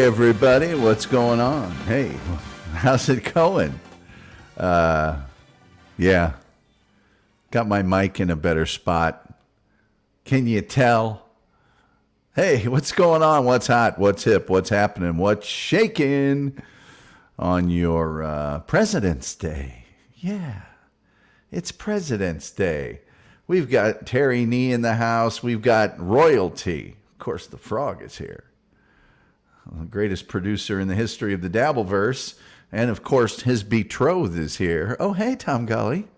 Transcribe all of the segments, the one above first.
everybody, what's going on? Hey, how's it going? Yeah, got my mic in a better spot. Can you tell? Hey, what's going on? What's hot? What's hip? What's happening? What's shaking on your President's Day? Yeah, it's President's Day. We've got Terry Nee in the house. We've got royalty. Of course, the frog is here. The greatest producer in the history of the Dabbleverse. And, of course, his betrothed is here. Oh, hey, Tom Gully.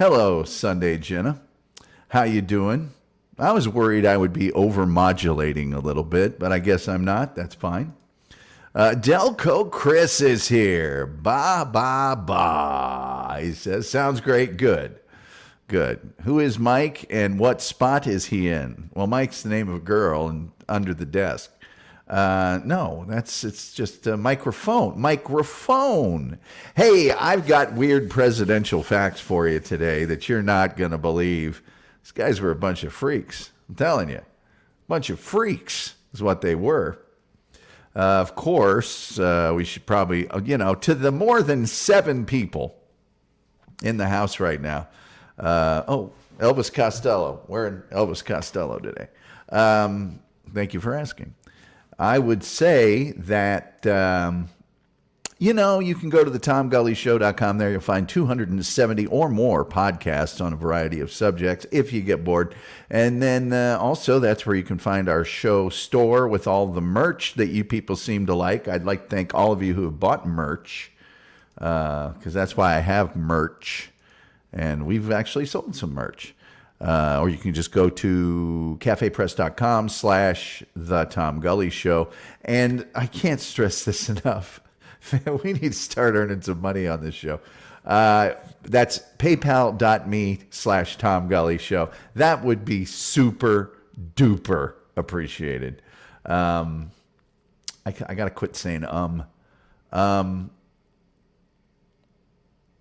Hello, Sunday Jenna. How you doing? I was worried I would be over-modulating a little bit, but I guess I'm not. That's fine. Delco Chris is here. Ba. He says, sounds great. Good. Who is Mike and what spot is he in? Well, Mike's the name of a girl and under the desk. No, it's just a microphone. Hey, I've got weird presidential facts for you today that you're not going to believe. These guys were a bunch of freaks. I'm telling you, a bunch of freaks is what they were. Of course, we should probably, to the more than 7 people in the house right now. Elvis Costello. We're in Elvis Costello today. Thank you for asking. I would say that, you can go to the TomGullyShow.com. There you'll find 270 or more podcasts on a variety of subjects if you get bored. And then also that's where you can find our show store with all the merch that you people seem to like. I'd like to thank all of you who have bought merch because that's why I have merch. And we've actually sold some merch. Or you can just go to cafepress.com/The Tom Gully Show. And I can't stress this enough. We need to start earning some money on this show. That's paypal.me/Tom Gully Show. That would be super duper appreciated. I got to quit saying and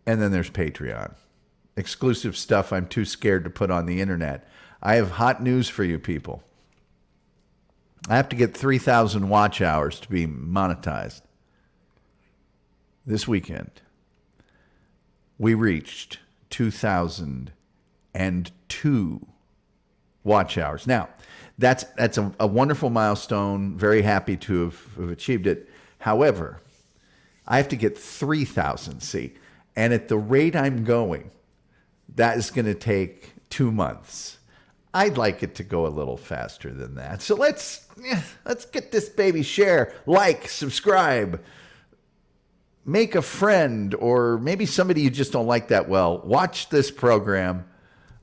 then there's Patreon. Exclusive stuff I'm too scared to put on the internet. I have hot news for you people. I have to get 3,000 watch hours to be monetized. This weekend, we reached 2,002 watch hours. Now, that's a wonderful milestone. Very happy to have achieved it. However, I have to get 3,000. See, and at the rate I'm going, that is going to take 2 months. I'd like it to go a little faster than that. So let's get this baby. Share, like, subscribe, make a friend, or maybe somebody you just don't like that well. Watch this program.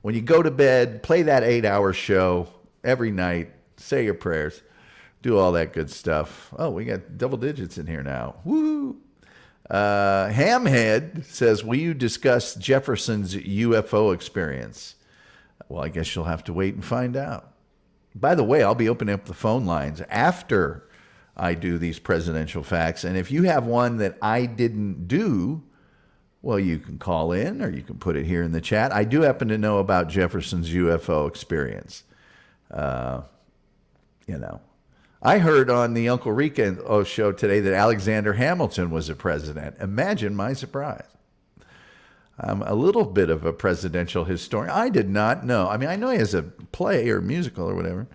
When you go to bed, play that 8-hour show every night. Say your prayers. Do all that good stuff. Oh, we got double digits in here now. Woo! Hamhead says, will you discuss Jefferson's UFO experience? Well, I guess you'll have to wait and find out. By the way, I'll be opening up the phone lines after I do these presidential facts. And if you have one that I didn't do, well, you can call in or you can put it here in the chat. I do happen to know about Jefferson's UFO experience. I heard on the Uncle Rico show today that Alexander Hamilton was a president. Imagine my surprise. I'm a little bit of a presidential historian. I did not know. I mean, I know he has a play or musical or whatever,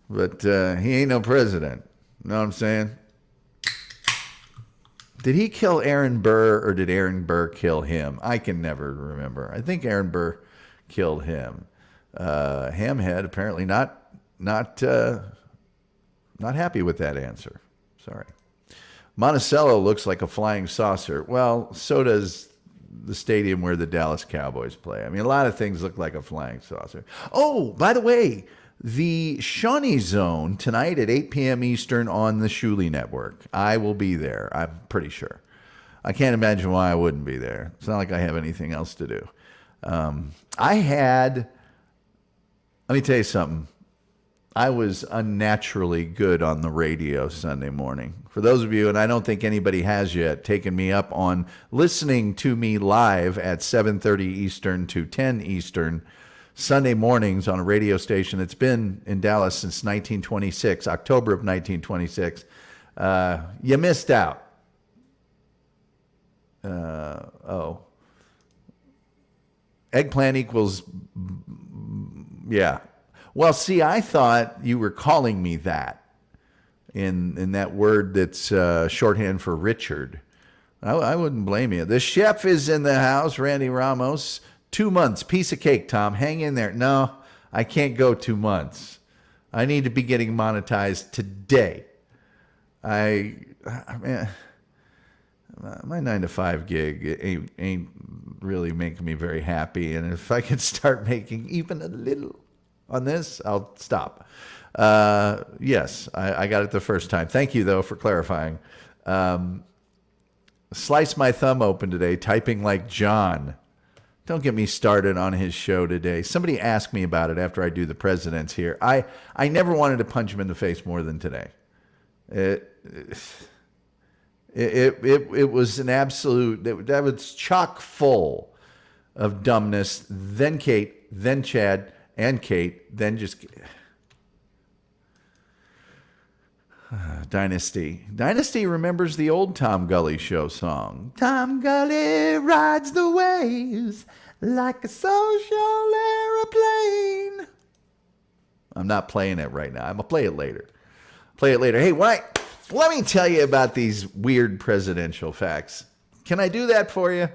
but he ain't no president. Know what I'm saying? Did he kill Aaron Burr or did Aaron Burr kill him? I can never remember. I think Aaron Burr killed him. Hamhead apparently not happy with that answer. Sorry. Monticello looks like a flying saucer. Well, so does the stadium where the Dallas Cowboys play. I mean, a lot of things look like a flying saucer. Oh, by the way, the Shawnee Zone tonight at 8 p.m. Eastern on the Shuley Network. I will be there, I'm pretty sure. I can't imagine why I wouldn't be there. It's not like I have anything else to do. Let me tell you something. I was unnaturally good on the radio Sunday morning. For those of you, and I don't think anybody has yet, taken me up on listening to me live at 7:30 Eastern to 10 Eastern Sunday mornings on a radio station that's been in Dallas since 1926, October of 1926. You missed out. Eggplant equals, yeah. Well, see, I thought you were calling me that in that word that's shorthand for Richard. I wouldn't blame you. The chef is in the house, Randy Ramos. 2 months, piece of cake, Tom. Hang in there. No, I can't go 2 months. I need to be getting monetized today. Man, my 9-to-5 gig ain't really making me very happy. And if I can start making even a little on this, I'll stop. Yes, I got it the first time. Thank you, though, for clarifying. Slice my thumb open today, typing like John. Don't get me started on his show today. Somebody asked me about it after I do the presidents here. I never wanted to punch him in the face more than today. It was an absolute, that was chock full of dumbness. Then Kate, then Chad, and Kate, then just... Dynasty. Dynasty remembers the old Tom Gully show song. Tom Gully rides the waves like a social airplane. I'm not playing it right now. I'm going to play it later. Hey, let me tell you about these weird presidential facts. Can I do that for you?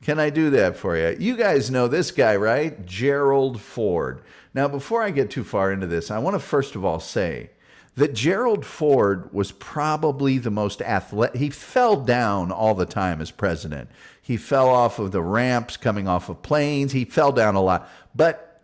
You guys know this guy, right? Gerald Ford. Now, before I get too far into this, I want to first of all say that Gerald Ford was probably the most athletic. He fell down all the time as president. He fell off of the ramps coming off of planes. He fell down a lot. But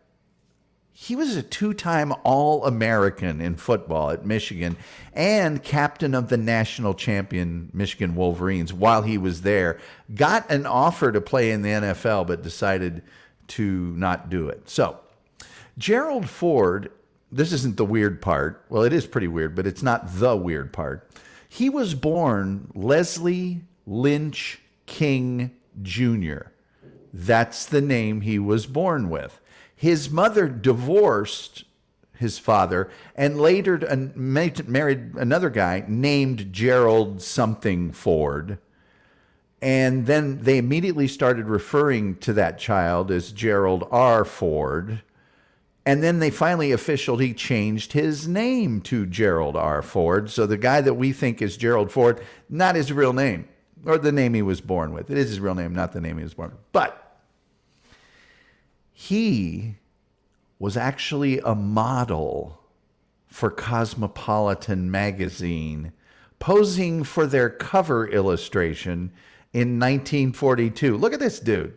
he was a 2-time All-American in football at Michigan and captain of the national champion Michigan Wolverines while he was there. Got an offer to play in the NFL, but decided to not do it. So, Gerald Ford... This isn't the weird part. Well, it is pretty weird, but it's not the weird part. He was born Leslie Lynch King Jr. That's the name he was born with. His mother divorced his father and later married another guy named Gerald something Ford. And then they immediately started referring to that child as Gerald R. Ford. And then they finally he changed his name to Gerald R. Ford. So the guy that we think is Gerald Ford, not his real name, or the name he was born with. It is his real name, not the name he was born with. But he was actually a model for Cosmopolitan magazine, posing for their cover illustration in 1942. Look at this dude.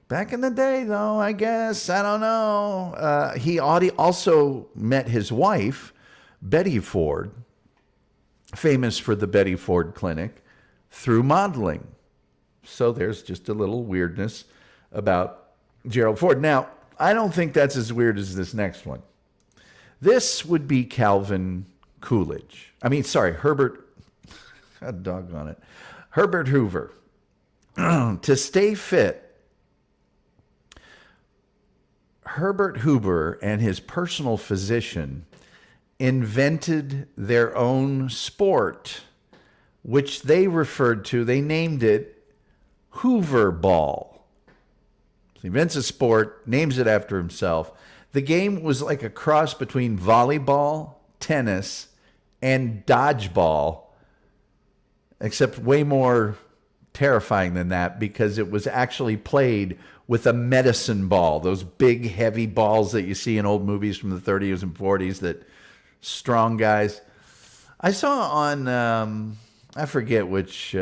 Back in the day, though, I guess. I don't know. He also met his wife, Betty Ford, famous for the Betty Ford Clinic, through modeling. So there's just a little weirdness about Gerald Ford. Now, I don't think that's as weird as this next one. This would be Calvin Coolidge. Herbert. God doggone it. Herbert Hoover. To stay fit, Herbert Hoover and his personal physician invented their own sport, which they named it Hoover Ball. So he invents a sport, names it after himself. The game was like a cross between volleyball, tennis, and dodgeball, except way more terrifying than that because it was actually played with a medicine ball, those big, heavy balls that you see in old movies from the 30s and 40s, that strong guys. I saw on, I forget which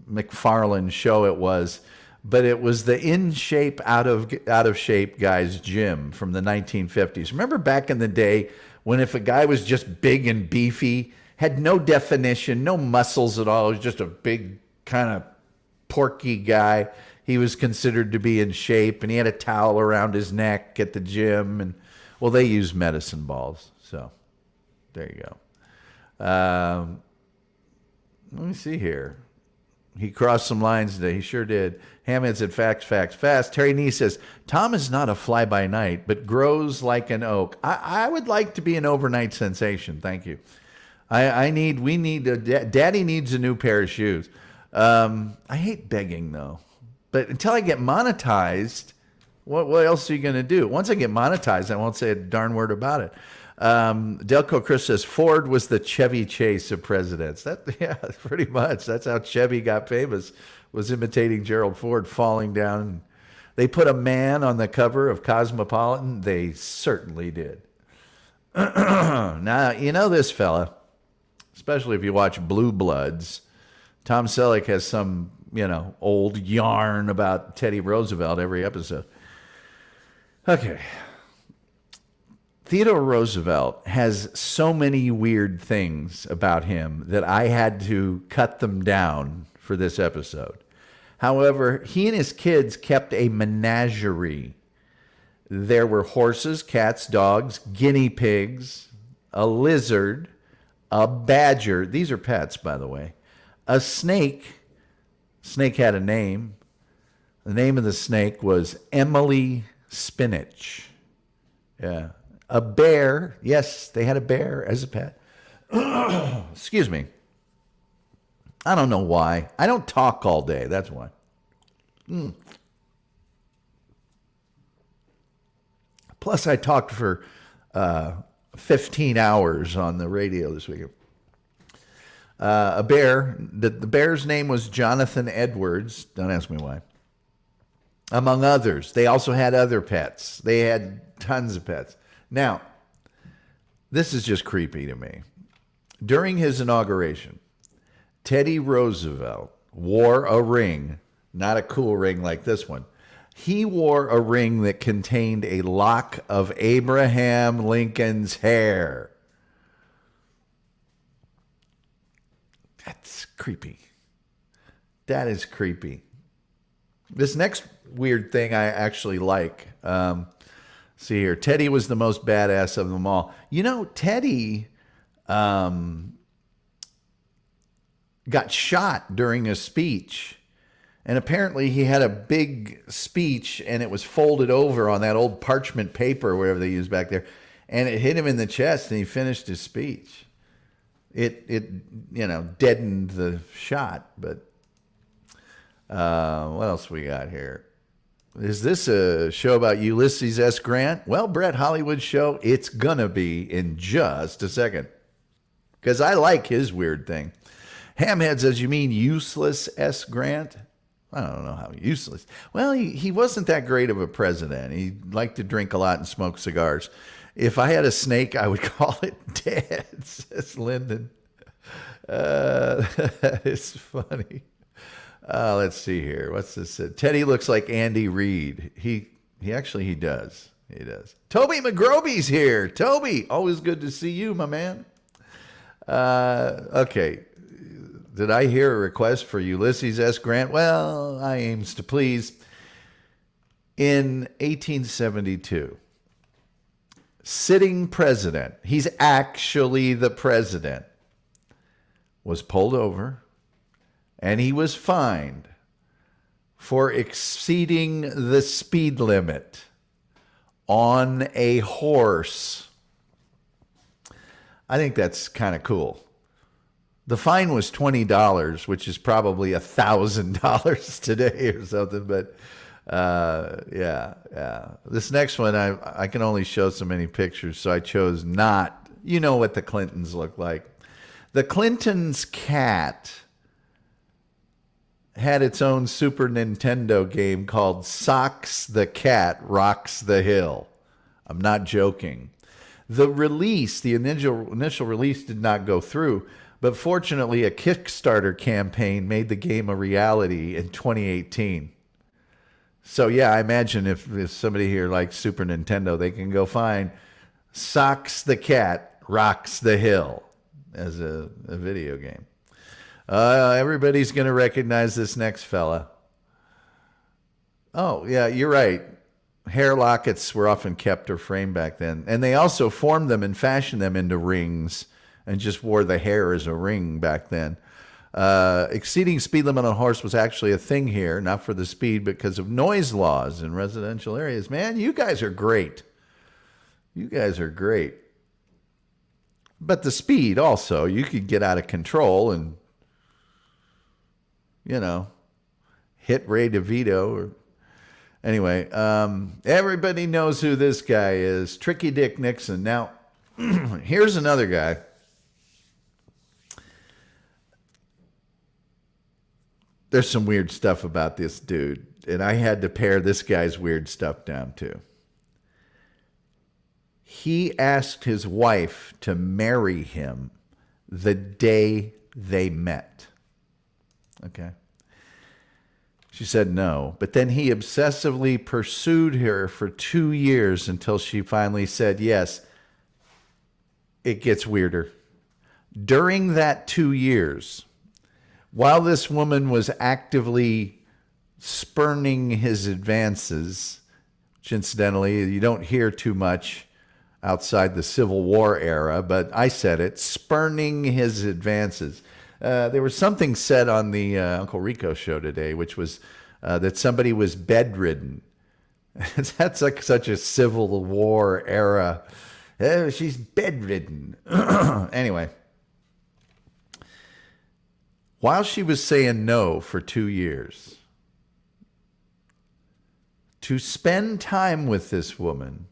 McFarlane show it was, but it was the in shape, out of shape guys gym from the 1950s. Remember back in the day when if a guy was just big and beefy, had no definition, no muscles at all, he was just a big kind of porky guy, he was considered to be in shape, and he had a towel around his neck at the gym. And well, they use medicine balls. So there you go. Let me see here. He crossed some lines today. He sure did. Hamhead said, facts, facts, fast. Terry Nee says, Tom is not a fly-by-night, but grows like an oak. I would like to be an overnight sensation. Thank you. Daddy needs a new pair of shoes. I hate begging, though. But until I get monetized, what else are you going to do? Once I get monetized, I won't say a darn word about it. Delco Chris says, Ford was the Chevy Chase of presidents. Yeah, pretty much. That's how Chevy got famous, was imitating Gerald Ford, falling down. They put a man on the cover of Cosmopolitan. They certainly did. Now, you know this fella, especially if you watch Blue Bloods. Tom Selleck has some, old yarn about Teddy Roosevelt every episode. Okay. Theodore Roosevelt has so many weird things about him that I had to cut them down for this episode. However, he and his kids kept a menagerie. There were horses, cats, dogs, guinea pigs, a lizard, a badger. These are pets, by the way. A snake. Snake had a name. The name of the snake was Emily Spinach. Yeah. A bear. Yes, they had a bear as a pet. Excuse me. I don't know why. I don't talk all day. That's why. Plus, I talked for 15 hours on the radio this week. A bear. The bear's name was Jonathan Edwards. Don't ask me why. Among others. They also had other pets. They had tons of pets. Now, this is just creepy to me. During his inauguration, Teddy Roosevelt wore a ring, not a cool ring like this one. He wore a ring that contained a lock of Abraham Lincoln's hair. That's creepy. That is creepy. This next weird thing I actually like. See here. Teddy was the most badass of them all. Teddy got shot during a speech. And apparently he had a big speech and it was folded over on that old parchment paper, whatever they used back there. And it hit him in the chest and he finished his speech. It deadened the shot. But what else we got here? Is this a show about Ulysses S. Grant? Well, Brett Hollywood's show, it's gonna be in just a second. Because I like his weird thing. Hamhead says, you mean useless S. Grant? I don't know how useless. Well, he wasn't that great of a president. He liked to drink a lot and smoke cigars. If I had a snake, I would call it dead, says Lyndon. That is funny. Let's see here. What's this? Teddy looks like Andy Reid. He does. He does. Toby McGroby's here. Toby, always good to see you, my man. Okay. Did I hear a request for Ulysses S. Grant? Well, I aims to please. In 1872, sitting president, he's actually the president, was pulled over and he was fined for exceeding the speed limit on a horse. I think that's kind of cool. The fine was $20, which is probably $1,000 today or something. But yeah. This next one, I can only show so many pictures, so I chose not. You know what the Clintons look like. The Clintons' cat had its own Super Nintendo game called Socks the Cat Rocks the Hill. I'm not joking. The initial release did not go through. But fortunately, a Kickstarter campaign made the game a reality in 2018. So yeah, I imagine if somebody here likes Super Nintendo, they can go find Socks the Cat Rocks the Hill as a video game. Everybody's going to recognize this next fella. Oh, yeah, you're right. Hair lockets were often kept or framed back then. And they also formed them and fashioned them into rings and just wore the hair as a ring back then. Exceeding speed limit on a horse was actually a thing here, not for the speed, but because of noise laws in residential areas. Man, you guys are great. You guys are great. But the speed also, you could get out of control and, hit Ray DeVito. Anyway, everybody knows who this guy is, Tricky Dick Nixon. Now, here's another guy. There's some weird stuff about this dude, and I had to pare this guy's weird stuff down too. He asked his wife to marry him the day they met. Okay. She said no, but then he obsessively pursued her for 2 years until she finally said yes. It gets weirder. During that 2 years, while this woman was actively spurning his advances, which incidentally you don't hear too much outside the Civil War era, but I said it, spurning his advances. There was something said on the Uncle Rico show today, which was that somebody was bedridden. That's like such a Civil War era. She's bedridden. Anyway, while she was saying no for 2 years, to spend time with this woman,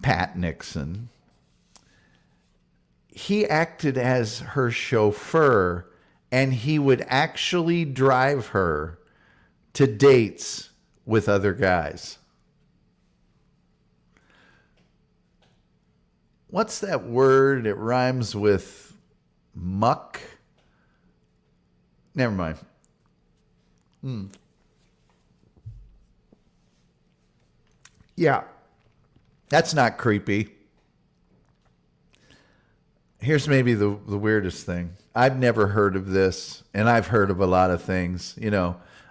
Pat Nixon, he acted as her chauffeur, and he would actually drive her to dates with other guys. What's that word? It rhymes with muck. Never mind. Yeah, that's not creepy. Here's maybe the weirdest thing. I've never heard of this, and I've heard of a lot of things.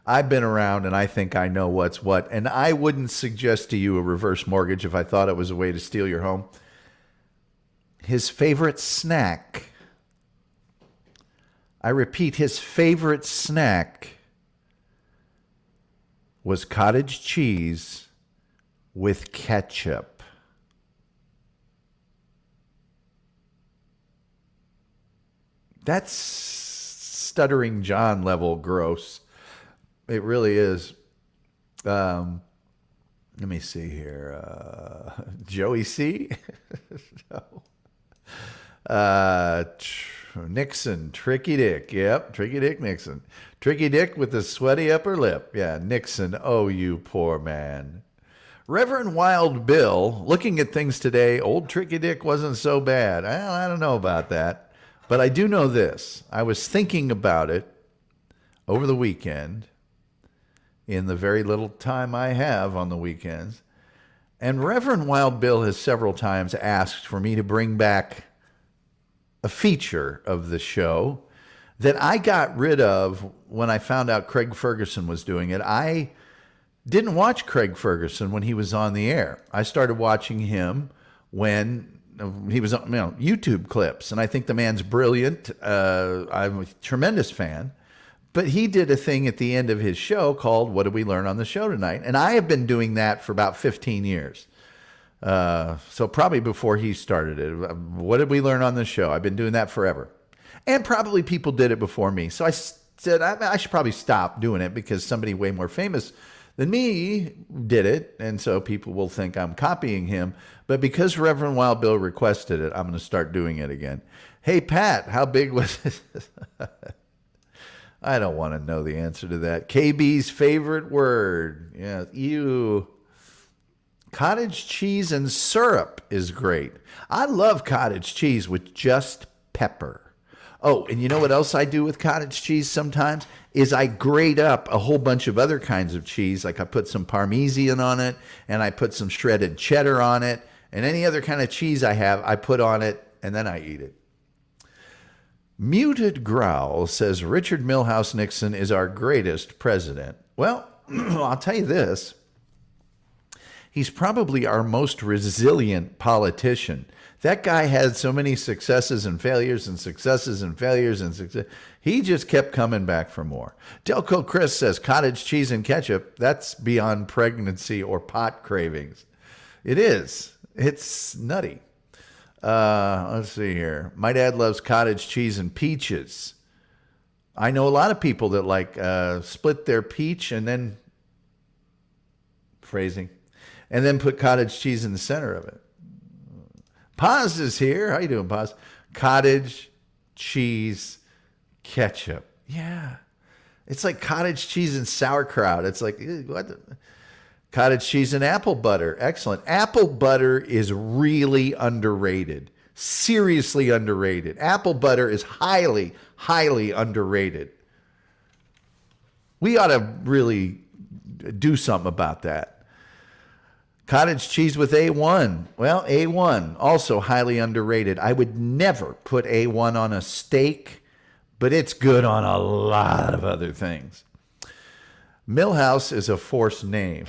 I've been around, and I think I know what's what. And I wouldn't suggest to you a reverse mortgage if I thought it was a way to steal your home. His favorite snack, I repeat, his favorite snack was cottage cheese with ketchup. That's Stuttering John level gross. It really is. Let me see here. Joey C? No. Nixon, Tricky Dick. Yep, Tricky Dick Nixon. Tricky Dick with the sweaty upper lip. Yeah, Nixon. Oh, you poor man. Reverend Wild Bill, looking at things today, old Tricky Dick wasn't so bad. I don't know about that. But I do know this. I was thinking about it over the weekend, in the very little time I have on the weekends. And Reverend Wild Bill has several times asked for me to bring back a feature of the show that I got rid of when I found out Craig Ferguson was doing it. I didn't watch Craig Ferguson when he was on the air. I started watching him when he was on YouTube clips, and I think the man's brilliant. I'm a tremendous fan. But he did a thing at the end of his show called What Did We Learn on the Show Tonight? And I have been doing that for about 15 years. So probably before he started it. What did we learn on the show? I've been doing that forever. And probably people did it before me. So I said I should probably stop doing it because somebody way more famous than me did it. And so people will think I'm copying him. But because Reverend Wild Bill requested it, I'm going to start doing it again. Hey, Pat, how big was it? I don't want to know the answer to that. KB's favorite word. Yeah, ew. Cottage cheese and syrup is great. I love cottage cheese with just pepper. Oh, and you know what else I do with cottage cheese sometimes? Is I grate up a whole bunch of other kinds of cheese. Like I put some Parmesan on it, and I put some shredded cheddar on it, and any other kind of cheese I have, I put on it, and then I eat it. Muted Growl says Richard Milhouse Nixon is our greatest president. Well, I'll tell you this. He's probably our most resilient politician. That guy had so many successes and failures and successes and failures and success. He just kept coming back for more. Delco Chris says cottage cheese and ketchup, that's beyond pregnancy or pot cravings. It is. It's nutty. Let's see here. My dad loves cottage cheese and peaches. I know a lot of people that like split their peach and then and then put cottage cheese in the center of it. Paz is here. How you doing, Paz? Cottage cheese ketchup. Yeah. It's like cottage cheese and sauerkraut. It's like, what? Cottage cheese and apple butter. Excellent. Apple butter is really underrated. Seriously underrated. Apple butter is highly, highly underrated. We ought to really do something about that. Cottage cheese with A1. Well, A1, also highly underrated. I would never put A1 on a steak, but it's good on a lot of other things. Millhouse is a forced name.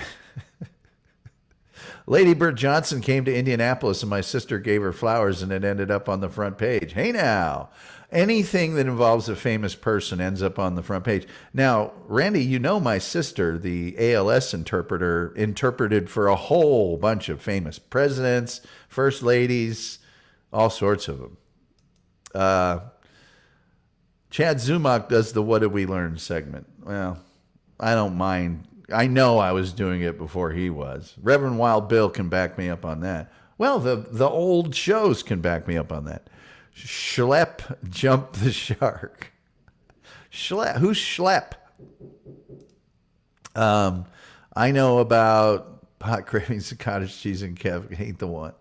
Lady Bird Johnson came to Indianapolis and my sister gave her flowers and it ended up on the front page. Hey now, anything that involves a famous person ends up on the front page. Now, Randy, you know my sister, the ALS interpreter, interpreted for a whole bunch of famous presidents, first ladies, all sorts of them. Chad Zumach does the What Did We Learn segment. Well, I don't mind. I know I was doing it before he was. Reverend Wild Bill can back me up on that. Well, the old shows can back me up on that. Schlepp jump the shark. Schlepp. Who's Schlepp? I know about pot cravings and cottage cheese and Kev. Ain't the one.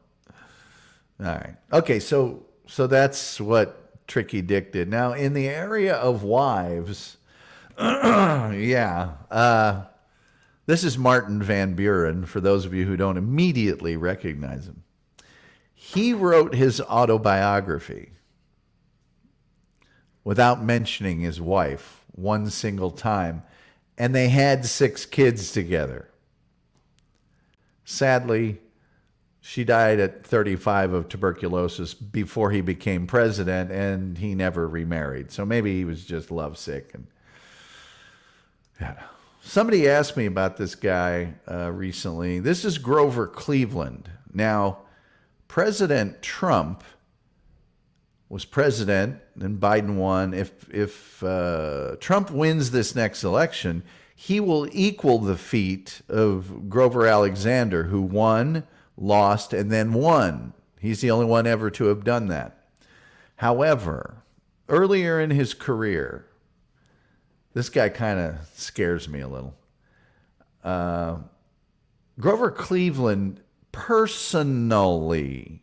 All right. Okay, so that's what Tricky Dick did. Now, in the area of wives, yeah. This is Martin Van Buren, for those of you who don't immediately recognize him. He wrote his autobiography without mentioning his wife one single time, and they had 6 kids together. Sadly, she died at 35 of tuberculosis before he became president, and he never remarried. So maybe he was just lovesick. And yeah. Somebody asked me about this guy recently. This is Grover Cleveland. Now, President Trump was president, and Biden won. If Trump wins this next election, he will equal the feat of Grover Alexander, who won, lost, and then won. He's the only one ever to have done that. However, earlier in his career, this guy kind of scares me a little. Grover Cleveland personally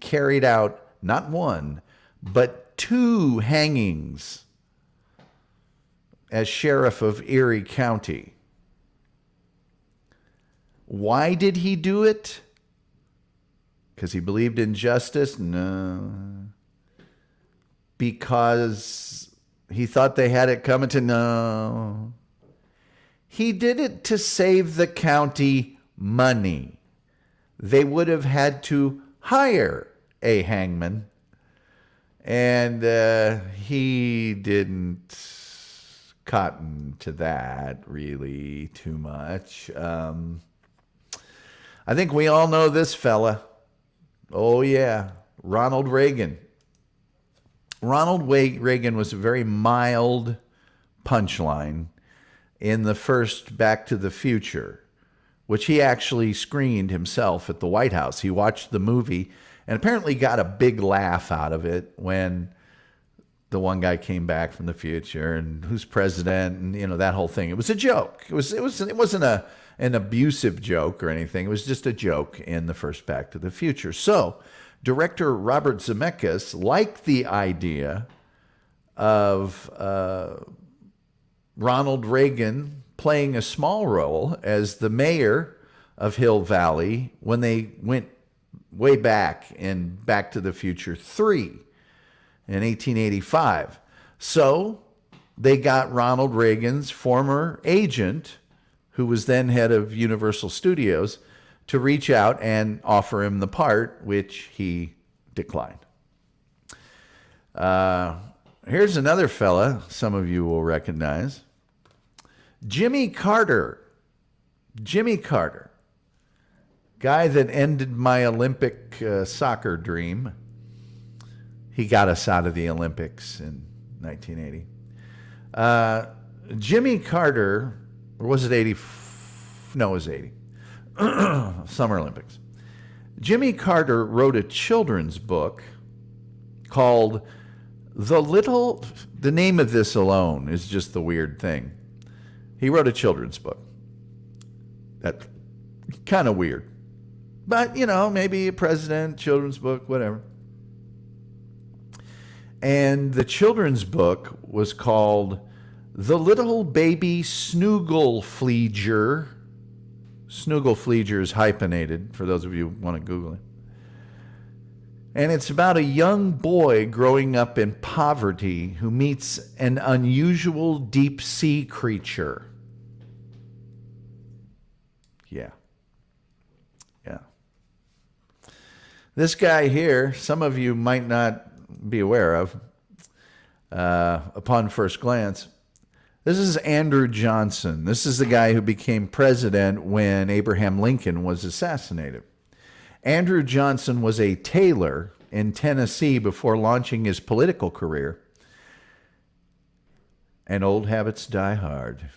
carried out not 1, but 2 hangings as sheriff of Erie County. Why did he do it? Because he believed in justice? No. Because he thought they had it coming to? No. He did it to save the county money. They would have had to hire a hangman, and he didn't cotton to that really too much. I think we all know this fella. Oh, yeah, Ronald Reagan. Ronald Reagan was a very mild punchline in the first Back to the Future, which he actually screened himself at the White House. He watched the movie and apparently got a big laugh out of it when the one guy came back from the future and who's president and, you know, that whole thing. It was a joke. It wasn't an abusive joke or anything. It was just a joke in the first Back to the Future. So director Robert Zemeckis liked the idea of Ronald Reagan playing a small role as the mayor of Hill Valley when they went way back in Back to the Future 3 in 1885. So they got Ronald Reagan's former agent, who was then head of Universal Studios, to reach out and offer him the part, which he declined. Here's another fella some of you will recognize. Jimmy Carter. Jimmy Carter. Guy that ended my Olympic soccer dream. He got us out of the Olympics in 1980. Jimmy Carter, or was it 80? No, it was 80. Summer Olympics. Jimmy Carter wrote a children's book called the name of this alone is just the weird thing. He wrote a children's book. That's kind of weird. But, maybe a president, children's book, whatever. And the children's book was called The Little Baby Snooglefleeger. Snooglefleeger is hyphenated, for those of you who want to Google it. And it's about a young boy growing up in poverty who meets an unusual deep sea creature. Yeah. This guy here, some of you might not be aware of upon first glance. This is Andrew Johnson. This is the guy who became president when Abraham Lincoln was assassinated. Andrew Johnson was a tailor in Tennessee before launching his political career. And old habits die hard.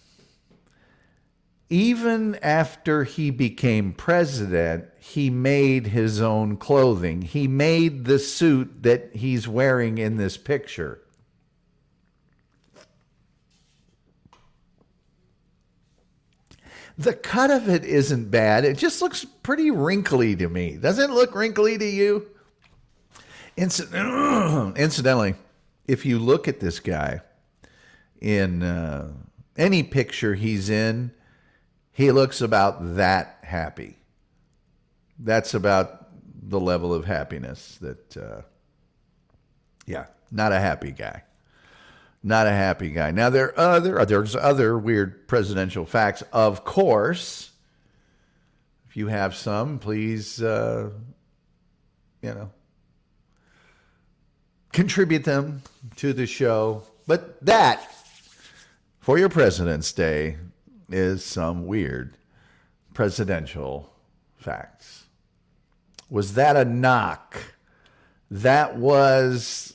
Even after he became president, he made his own clothing. He made the suit that he's wearing in this picture. The cut of it isn't bad. It just looks pretty wrinkly to me. Doesn't it look wrinkly to you? Incidentally, if you look at this guy in any picture he's in, he looks about that happy. That's about the level of happiness that, not a happy guy. Not a happy guy. Now, there's other weird presidential facts, of course. If you have some, please, contribute them to the show. But that, for your President's Day, is some weird presidential facts. Was that a knock? That was...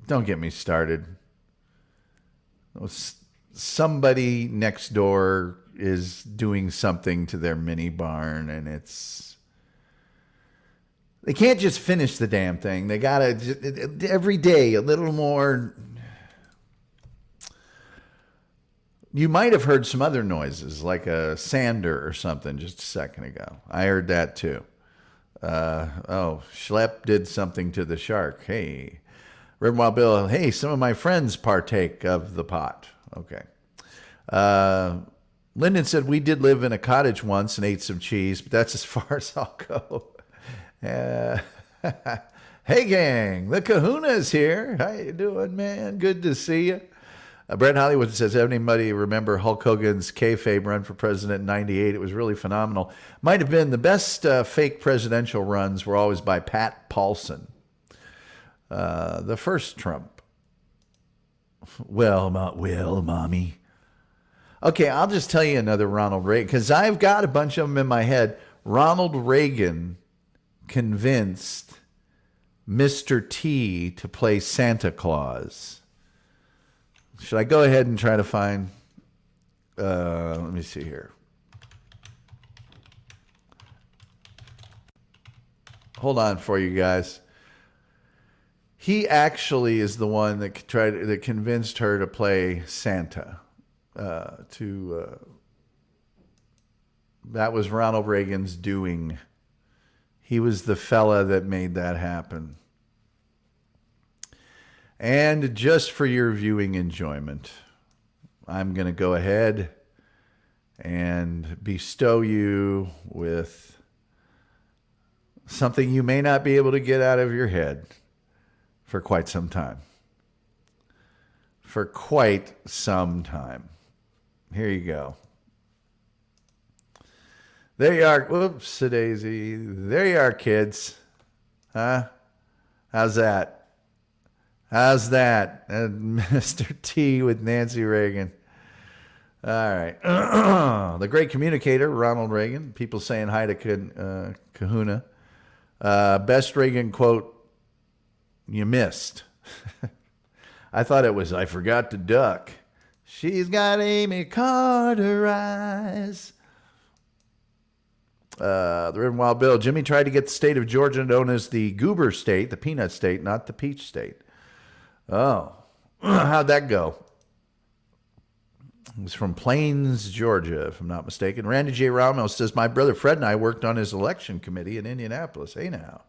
Don't get me started. Somebody next door is doing something to their mini barn, and they can't just finish the damn thing. They gotta every day a little more. You might have heard some other noises, like a sander or something, just a second ago. I heard that too. Schlepp did something to the shark. Hey. Red Wild Bill, hey, some of my friends partake of the pot. Okay. Lyndon said, we did live in a cottage once and ate some cheese, but that's as far as I'll go. Hey, gang, the Kahuna's here. How you doing, man? Good to see you. Brett Hollywood says, anybody remember Hulk Hogan's kayfabe run for president in 98? It was really phenomenal. Might have been the best fake presidential runs were always by Pat Paulson. The first Trump. Well, mommy. Okay, I'll just tell you another Ronald Reagan, because I've got a bunch of them in my head. Ronald Reagan convinced Mr. T to play Santa Claus. Should I go ahead and try to find... let me see here. Hold on for you guys. He actually is the one that convinced her to play Santa. That was Ronald Reagan's doing. He was the fella that made that happen. And just for your viewing enjoyment, I'm going to go ahead and bestow you with something you may not be able to get out of your head for quite some time. For quite some time. Here you go. There you are. Whoops, a daisy. There you are, kids. Huh? How's that? How's that? Mr. T with Nancy Reagan. All right. The great communicator, Ronald Reagan. People saying hi to Kahuna. Best Reagan quote you missed. I thought it was, I forgot to duck. She's got Amy Carter eyes. The Reverend Wild Bill. Jimmy tried to get the state of Georgia known as the Goober State, the Peanut State, not the Peach State. Oh, how'd that go? It was from Plains, Georgia, if I'm not mistaken. Randy J. Ramos says, my brother Fred and I worked on his election committee in Indianapolis. Hey now.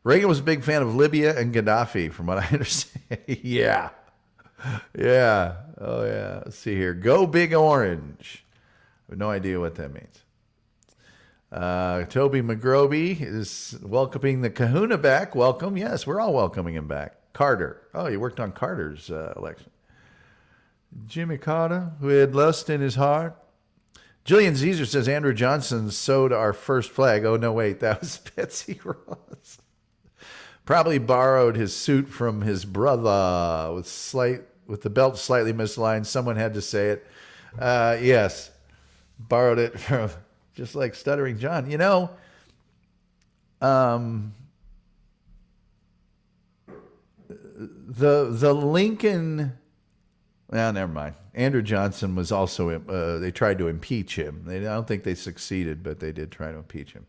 Reagan was a big fan of Libya and Gaddafi, from what I understand. Yeah. Oh, yeah. Let's see here. Go Big Orange. I have no idea what that means. Toby McGroby is welcoming the Kahuna back. Welcome. Yes, we're all welcoming him back. Carter. Oh, he worked on Carter's election. Jimmy Carter, who had lust in his heart. Jillian Zeezer says Andrew Johnson sewed our first flag. Oh, no, wait. That was Betsy Ross. Probably borrowed his suit from his brother with the belt slightly misaligned. Someone had to say it. Yes. Borrowed it from, just like Stuttering John. You know, the Lincoln, well, never mind. Andrew Johnson was also, they tried to impeach him. I don't think they succeeded, but they did try to impeach him.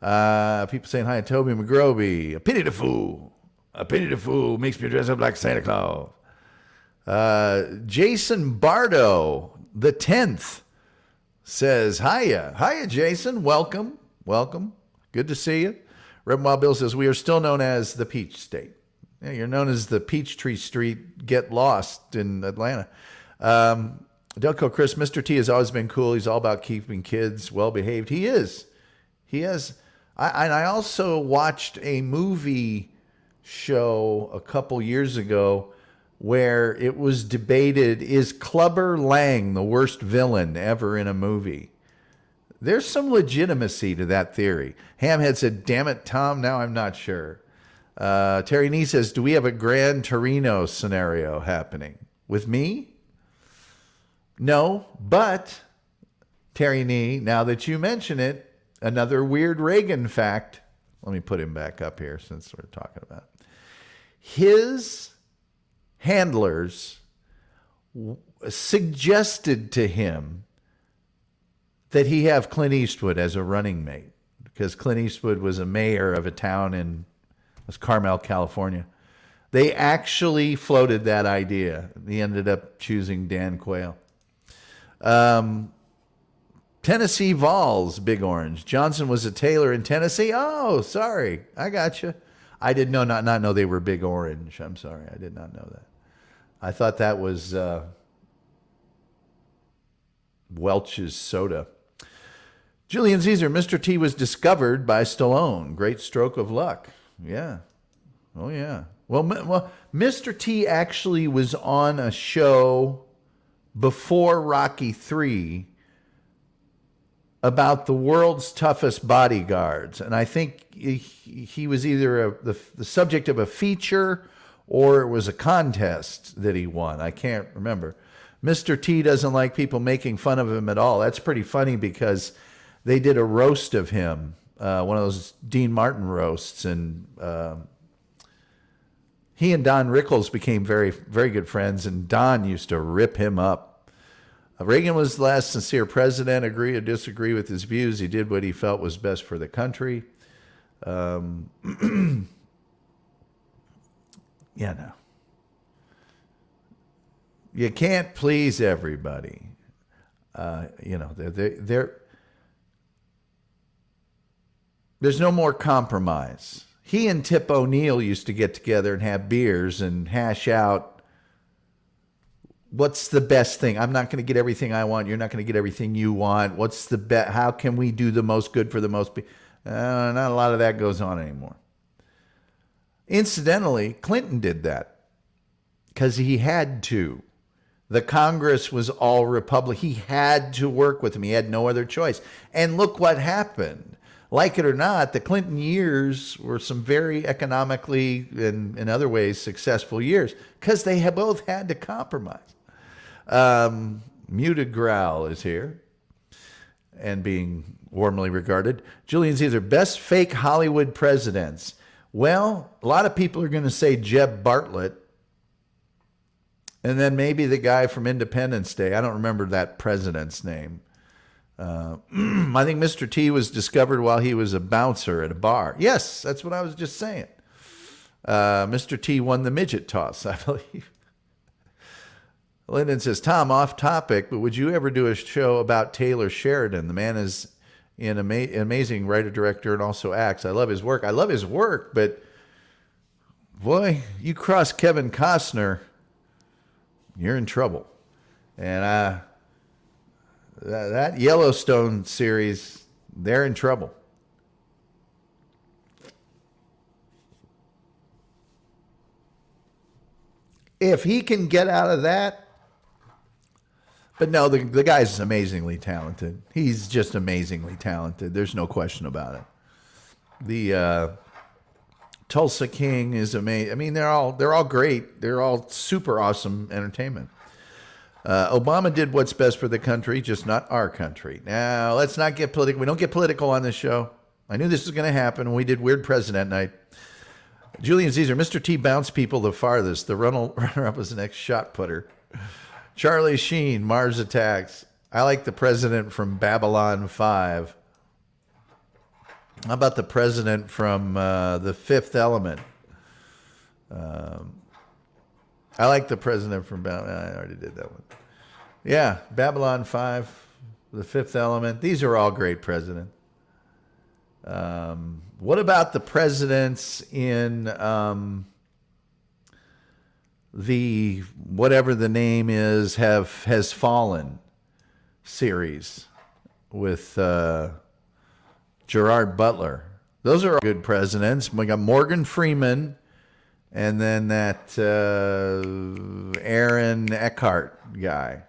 People saying hi to Toby McGroby. A pity the fool. A pity the fool makes me dress up like Santa Claus. Jason Bardo, the 10th, says, Hiya, Jason. Welcome. Good to see you. Reverend Wild Bill says, we are still known as the Peach State. Yeah, you're known as the Peachtree Street Get Lost in Atlanta. Delco Chris, Mr. T has always been cool. He's all about keeping kids well behaved. He is. I also watched a movie show a couple years ago where it was debated, is Clubber Lang the worst villain ever in a movie? There's some legitimacy to that theory. Hamhead said, damn it, Tom, now I'm not sure. Terry Nee says, do we have a Gran Torino scenario happening? With me? No, but Terry Nee, now that you mention it, another weird Reagan fact. Let me put him back up here since we're talking about it. His handlers suggested to him that he have Clint Eastwood as a running mate because Clint Eastwood was a mayor of a town in Carmel, California. They actually floated that idea. He ended up choosing Dan Quayle. Tennessee Vols, Big Orange. Johnson was a tailor in Tennessee. Oh, sorry. I got you. I did not know they were Big Orange. I'm sorry. I did not know that. I thought that was Welch's soda. Julian Caesar, Mr. T was discovered by Stallone. Great stroke of luck. Yeah. Oh, yeah. Well, Mr. T actually was on a show before Rocky III about the world's toughest bodyguards. And I think he was either the subject of a feature or it was a contest that he won. I can't remember. Mr. T doesn't like people making fun of him at all. That's pretty funny because they did a roast of him, one of those Dean Martin roasts, and he and Don Rickles became very, very good friends, and Don used to rip him up. Reagan was the last sincere president. Agree or disagree with his views. He did what he felt was best for the country. No. You can't please everybody. There's no more compromise. He and Tip O'Neill used to get together and have beers and hash out what's the best thing. I'm not going to get everything I want. You're not going to get everything you want. What's the best? How can we do the most good for the most people? Not a lot of that goes on anymore. Incidentally, Clinton did that because he had to. The Congress was all Republican. He had to work with him. He had no other choice. And look what happened. Like it or not, the Clinton years were some very economically and in other ways successful years because they have both had to compromise. Muted Growl is here and being warmly regarded. Julian Caesar, best fake Hollywood presidents. Well, a lot of people are going to say Jeb Bartlett. And then maybe the guy from Independence Day. I don't remember that president's name. I think Mr. T was discovered while he was a bouncer at a bar. Yes, that's what I was just saying. Mr. T won the midget toss, I believe. Lyndon says, Tom, off topic, but would you ever do a show about Taylor Sheridan? The man is an amazing writer-director and also acts. I love his work. But boy, you cross Kevin Costner, you're in trouble. And that Yellowstone series, they're in trouble. If he can get out of that, but no, the guy's amazingly talented. He's just amazingly talented. There's no question about it. The Tulsa King is amazing. I mean, they're all great. They're all super awesome entertainment. Obama did what's best for the country, just not our country. Now, let's not get political. We don't get political on this show. I knew this was going to happen when we did Weird President Night. Julian Caesar, Mr. T bounced people the farthest. The runner-up was the next shot putter. Charlie Sheen, Mars Attacks. I like the president from Babylon 5. How about the president from The Fifth Element? I like the president from Babylon. I already did that one. Yeah, Babylon 5, The Fifth Element. These are all great presidents. What about the presidents in the whatever the name is has fallen series with Gerard Butler? Those are good presidents. We got Morgan Freeman, and then that Aaron Eckhart guy.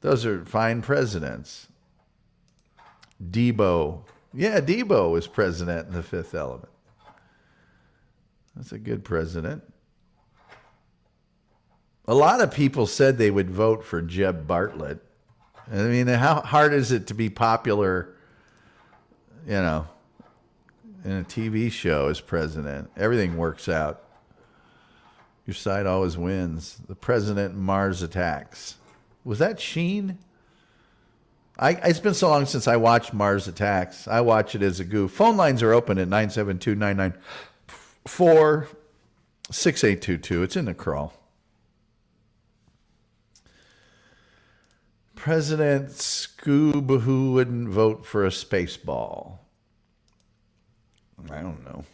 Those are fine presidents. Debo. Yeah, Debo was president in The Fifth Element. That's a good president. A lot of people said they would vote for Jeb Bartlett. I mean, how hard is it to be popular, in a TV show as president? Everything works out. Your side always wins. The president Mars Attacks. Was that Sheen? It's been so long since I watched Mars Attacks. I watch it as a goof. Phone lines are open at 972-994-6822. It's in the crawl. President Scoob who wouldn't vote for a space ball. I don't know.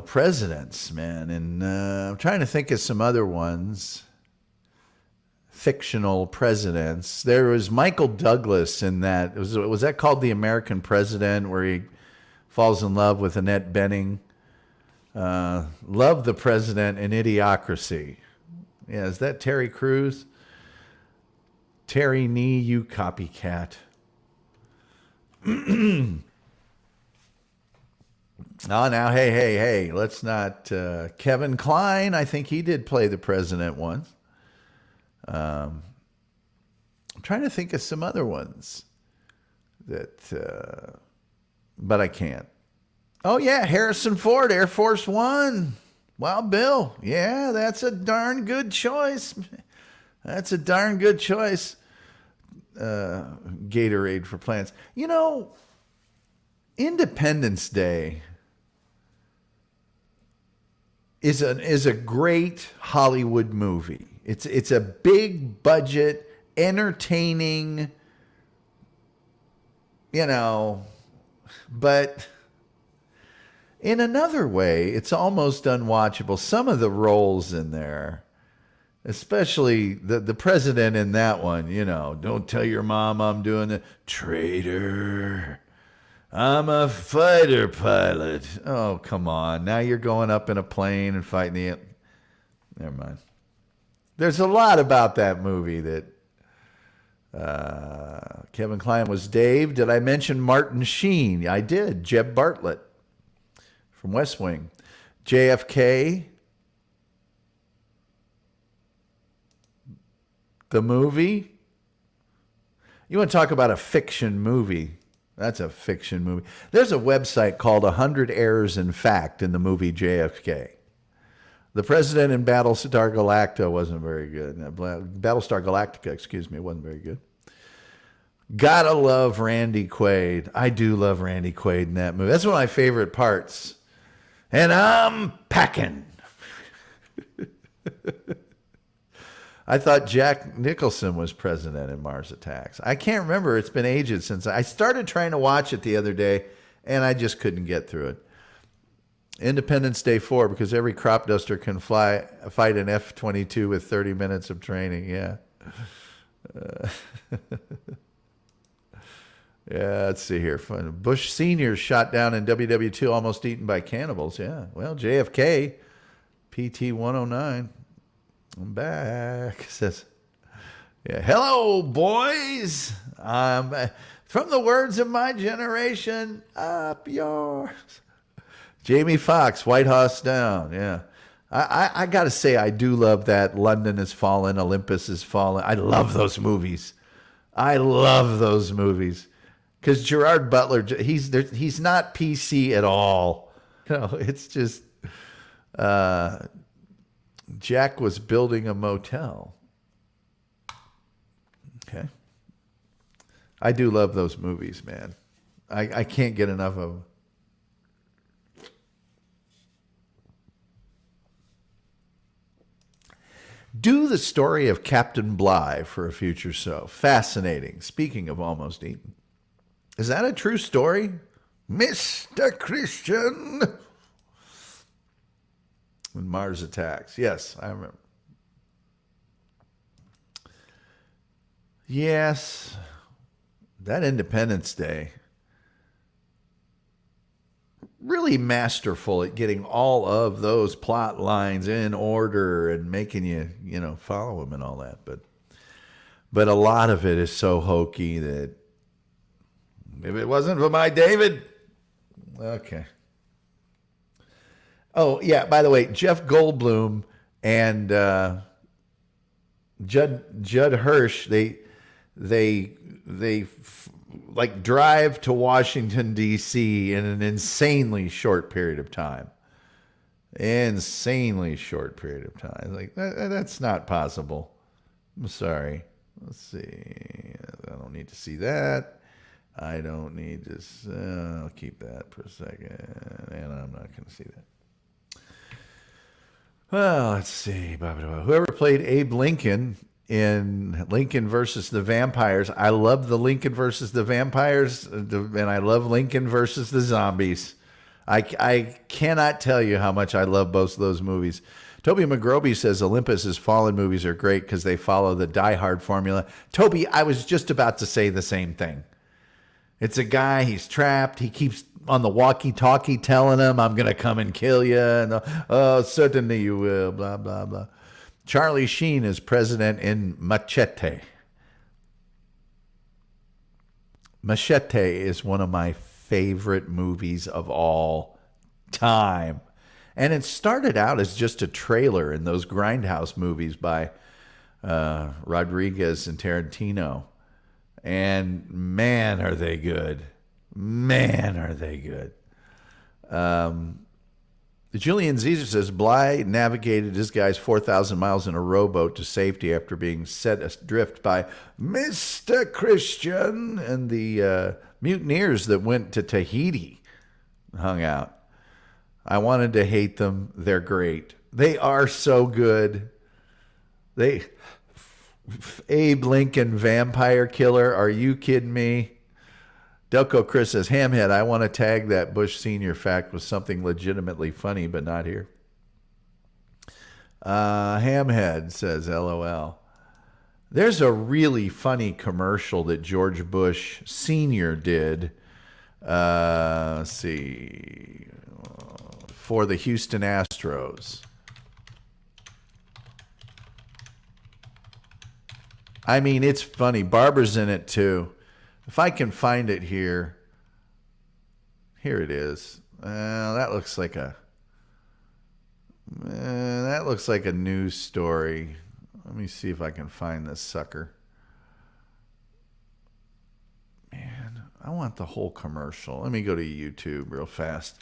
Presidents, man. And I'm trying to think of some other ones. Fictional presidents. There was Michael Douglas in that. Was that called The American President, where he falls in love with Annette Bening? Love the President in Idiocracy. Yeah, is that Terry Crews? Terry Nee, you copycat. Oh, now, hey, let's not. Kevin Kline, I think he did play the president once. I'm trying to think of some other ones that, but I can't. Oh, yeah, Harrison Ford, Air Force One. Wow, Bill. Yeah, that's a darn good choice. Gatorade for plants. Independence Day is a great Hollywood movie. It's a big budget, entertaining, but in another way, it's almost unwatchable. Some of the roles in there, especially the president in that one, don't tell your mom I'm doing the traitor. I'm a fighter pilot. Oh, come on. Now you're going up in a plane and fighting the... Never mind. There's a lot about that movie that... Kevin Kline was Dave. Did I mention Martin Sheen? I did. Jeb Bartlett from West Wing. JFK. The movie. You want to talk about a fiction movie? That's a fiction movie. There's a website called 100 Errors in Fact in the movie JFK. The President in Battlestar Galactica wasn't very good. Battlestar Galactica, excuse me, wasn't very good. Gotta love Randy Quaid. I do love Randy Quaid in that movie. That's one of my favorite parts. And I'm packing. I thought Jack Nicholson was president in Mars Attacks. I can't remember. It's been ages since I started trying to watch it the other day, and I just couldn't get through it. Independence Day 4, because every crop duster can fight an F-22 with 30 minutes of training. Yeah. Yeah, let's see here. Bush Sr. shot down in WW2, almost eaten by cannibals. Yeah. Well, JFK, PT 109. I'm back. Says, yeah. Hello, boys. From the words of my generation, up yours. Jamie Foxx, White House Down. Yeah. I got to say, I do love that. London Has Fallen, Olympus Has Fallen. I love those movies. I love those movies. Because Gerard Butler, he's not PC at all. You know, it's just Jack was building a motel. Okay. I do love those movies, man. I can't get enough of them. Do the story of Captain Bligh for a future show. Fascinating. Speaking of almost eaten. Is that a true story? Mr. Christian. When Mars Attacks. Yes, I remember. Yes. That Independence Day. Really masterful at getting all of those plot lines in order and making you follow them and all that. But a lot of it is so hokey that if it wasn't for my David, okay. Oh yeah. By the way, Jeff Goldblum and Judd Hirsch, they like drive to Washington, D.C. in an insanely short period of time. Insanely short period of time. Like, that's not possible. I'm sorry. Let's see. I don't need to see that. I don't need to... I'll keep that for a second. And I'm not going to see that. Well, let's see. Whoever played Abe Lincoln in Lincoln versus the Vampires. I love the Lincoln versus the Vampires, and I love Lincoln versus the Zombies. I cannot tell you how much I love both of those movies. Toby McGroby says Olympus Has Fallen movies are great because they follow the Die Hard formula. Toby, I was just about to say the same thing. It's a guy, he's trapped, he keeps on the walkie-talkie telling him, I'm going to come and kill you, and oh, certainly you will, blah, blah, blah. Charlie Sheen is president in Machete. Machete is one of my favorite movies of all time. And it started out as just a trailer in those Grindhouse movies by Rodriguez and Tarantino. And man, are they good. Man, are they good. Julian Caesar says, Bligh navigated his guys 4,000 miles in a rowboat to safety after being set adrift by Mr. Christian and the mutineers that went to Tahiti hung out. I wanted to hate them. They're great. They are so good. Abe Lincoln, vampire killer. Are you kidding me? Delco Chris says, Hamhead, I want to tag that Bush Sr. fact with something legitimately funny, but not here. Hamhead says, LOL. There's a really funny commercial that George Bush Sr. did Let's see. For the Houston Astros. I mean, it's funny. Barbara's in it too. If I can find it here. Here it is. That looks like a news story. Let me see if I can find this sucker. Man, I want the whole commercial. Let me go to YouTube real fast.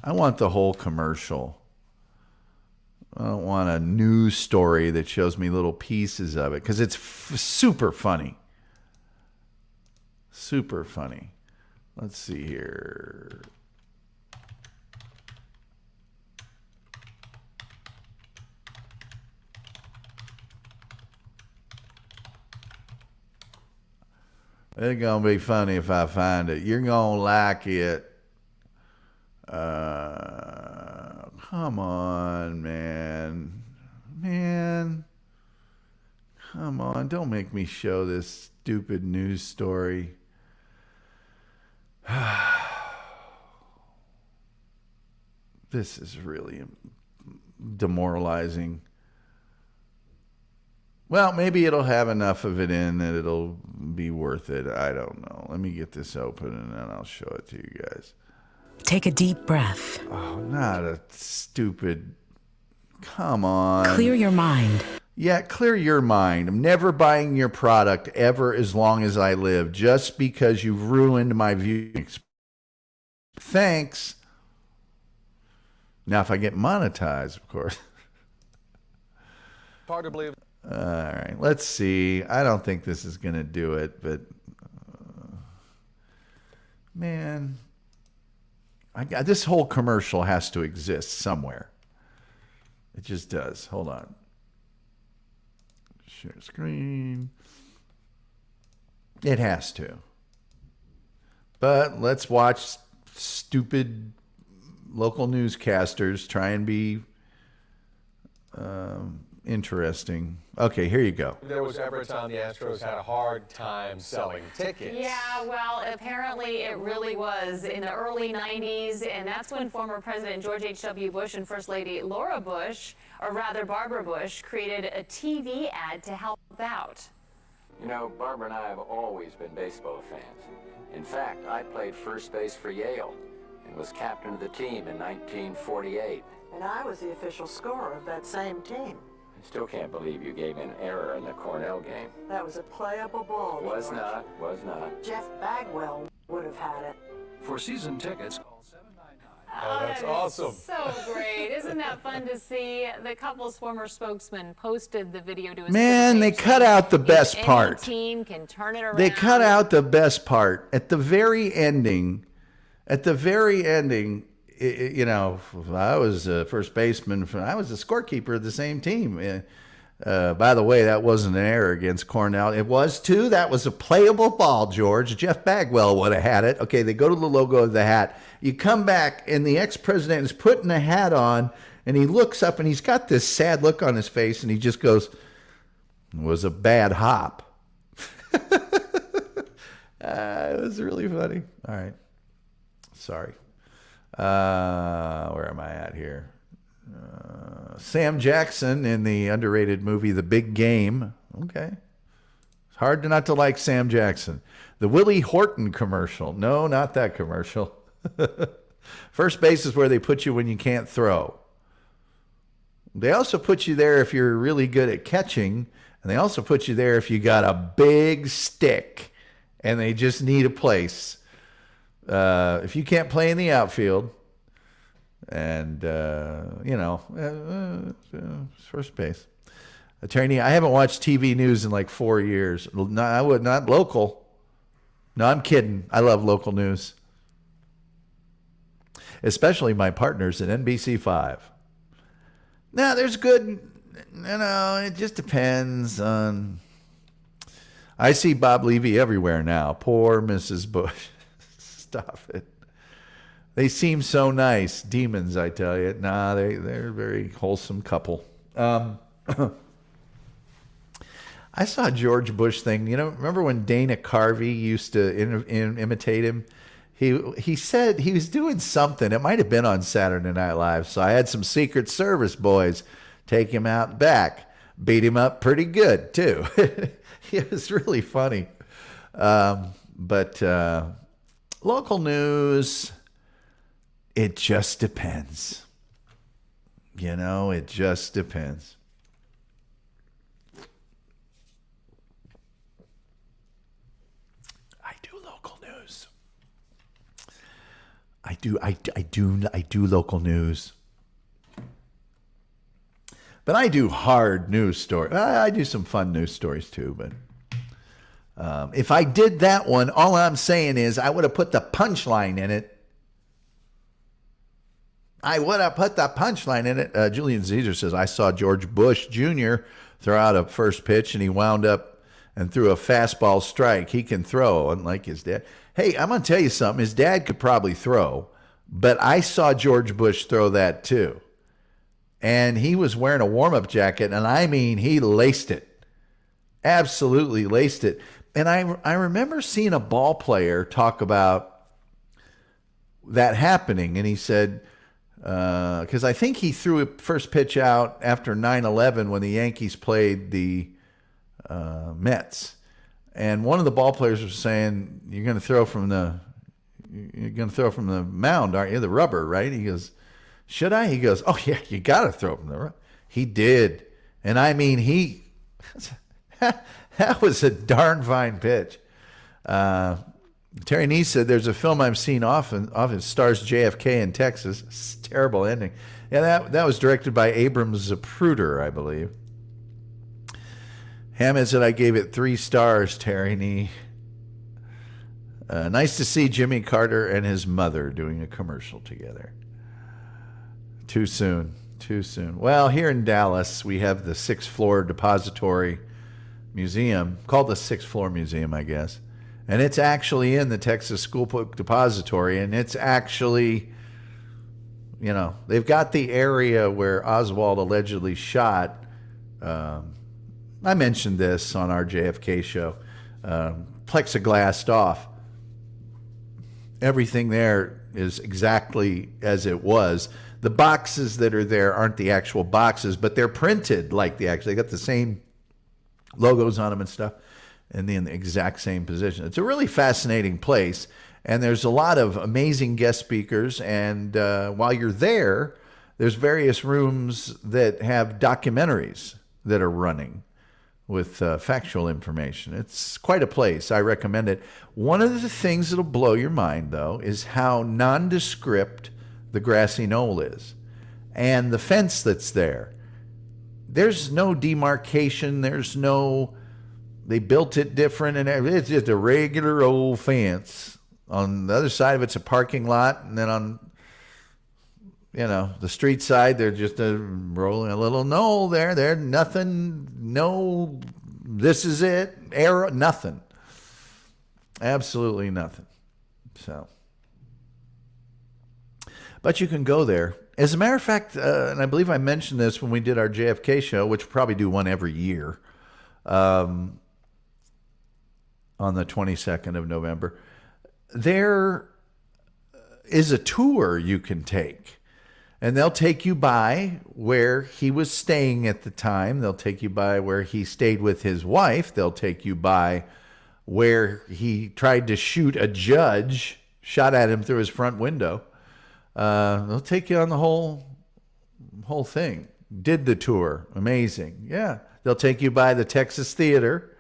I want the whole commercial. I don't want a news story that shows me little pieces of it because it's super funny. Super funny. Let's see here. It's going to be funny if I find it. You're going to like it. Come on, man. Man. Come on. Don't make me show this stupid news story. This is really demoralizing. Well, maybe it'll have enough of it in that it'll be worth it. I don't know. Let me get this open and then I'll show it to you guys. Take a deep breath. Oh, not a stupid... Come on. Clear your mind. Yeah, clear your mind. I'm never buying your product ever as long as I live just because you've ruined my viewing experience. Thanks. Now, if I get monetized, of course. Hard to believe. All right, let's see. I don't think this is going to do it, but man, this whole commercial has to exist somewhere. It just does. Hold on. Share screen. It has to. But let's watch stupid local newscasters try and be interesting. Okay, here you go. There was ever a time the Astros had a hard time selling tickets. Yeah, well, apparently it really was in the early 90s, and that's when former President George H.W. Bush and First Lady Laura Bush, or rather Barbara Bush, created a TV ad to help out. You know, Barbara and I have always been baseball fans. In fact, I played first base for Yale and was captain of the team in 1948. And I was the official scorer of that same team. I still can't believe you gave an error in the Cornell game. That was a playable ball. Was George. was not. Jeff Bagwell would have had it. For season tickets, call 799. Oh, that's that is awesome. So great. Isn't that fun to see? The couple's former spokesman posted the video to his Man, they cut out the best part. Team can turn it around. They cut out the best part. At the very ending, you know, I was a first baseman. I was a scorekeeper of the same team. By the way, that wasn't an error against Cornell. It was too. That was a playable ball, George. Jeff Bagwell would have had it. Okay, they go to the logo of the hat. You come back, and the ex-president is putting the hat on, and he looks up, and he's got this sad look on his face, and he just goes, "It was a bad hop." It was really funny. All right. Sorry. Where am I at here? Sam Jackson in the underrated movie The Big Game. Okay. It's hard not to like Sam Jackson. The Willie Horton commercial. No, not that commercial. First base is where they put you when you can't throw. They also put you there if you're really good at catching, and they also put you there if you got a big stick and they just need a place. If you can't play in the outfield, and first base. Attorney, I haven't watched TV news in like 4 years. Not local. No, I'm kidding. I love local news, especially my partners at NBC5. Now, there's good. It just depends on. I see Bob Levy everywhere now. Poor Mrs. Bush. Stop it. They seem so nice. Demons, I tell you. Nah, they're a very wholesome couple. I saw a George Bush thing. You know, remember when Dana Carvey used to imitate him? he said he was doing something. It might have been on Saturday Night Live. So I had some Secret Service boys take him out back, beat him up pretty good too. It was really funny. But local news, it just depends. It just depends. I do local news. I do local news. But I do hard news stories. I do some fun news stories too, but if I did that one, all I'm saying is I would have put the punchline in it. Julian Caesar says, I saw George Bush Jr. throw out a first pitch, and he wound up and threw a fastball strike. He can throw, unlike his dad. Hey, I'm going to tell you something. His dad could probably throw, but I saw George Bush throw that too. And he was wearing a warm-up jacket, and I mean, he laced it. Absolutely laced it. And I remember seeing a ball player talk about that happening, and he said, because I think he threw a first pitch out after 9/11 when the Yankees played the Mets, and one of the ball players was saying, "You're going to throw from the mound, aren't you? The rubber, right?" He goes, "Should I?" He goes, "Oh yeah, you got to throw from the rubber." He did, and I mean he. That was a darn fine pitch. Terry Neese said, there's a film I've seen often stars JFK in Texas. It's a terrible ending. Yeah, that was directed by Abrams Zapruder, I believe. Hammond said, I gave it 3 stars, Terry Nee. Nice to see Jimmy Carter and his mother doing a commercial together. Too soon. Well, here in Dallas, we have the 6th floor depository museum, called the 6th floor museum, I guess. And it's actually in the Texas School Book Depository, and it's actually, they've got the area where Oswald allegedly shot. I mentioned this on our JFK show. Plexiglassed off. Everything there is exactly as it was. The boxes that are there aren't the actual boxes, but they're printed like they got the same logos on them and stuff, and in the exact same position. It's a really fascinating place, and there's a lot of amazing guest speakers, and while you're there, there's various rooms that have documentaries that are running with factual information. It's quite a place. I recommend it. One of the things that'll blow your mind, though, is how nondescript the grassy knoll is, and the fence that's there. There's no demarcation. They built it different, and it's just a regular old fence. On the other side of it's a parking lot, and then on, the street side, they're just rolling a little knoll there. There's nothing, no, this is it, arrow, nothing. Absolutely nothing. So, but you can go there. As a matter of fact, and I believe I mentioned this when we did our JFK show, which we'll probably do one every year, on the 22nd of November, there is a tour you can take. And they'll take you by where he was staying at the time. They'll take you by where he stayed with his wife. They'll take you by where he tried to shoot a judge, shot at him through his front window. They'll take you on the whole thing. Did the tour. Amazing. Yeah. They'll take you by the Texas Theater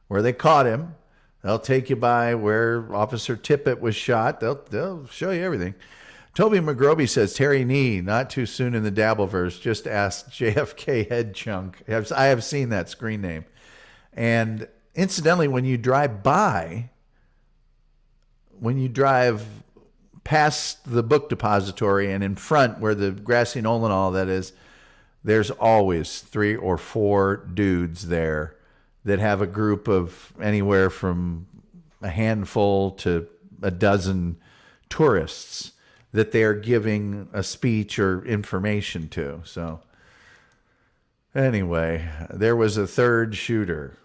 where they caught him. They'll take you by where Officer Tippett was shot. They'll show you everything. Toby McGroby says, Terry Nee, not too soon in the Dabbleverse. Just asked JFK Head Chunk. I have seen that screen name. And incidentally, when you drive past the book depository and in front where the grassy knoll and all that is, there's always 3 or 4 dudes there that have a group of anywhere from a handful to a dozen tourists that they're giving a speech or information to. So anyway, there was a third shooter.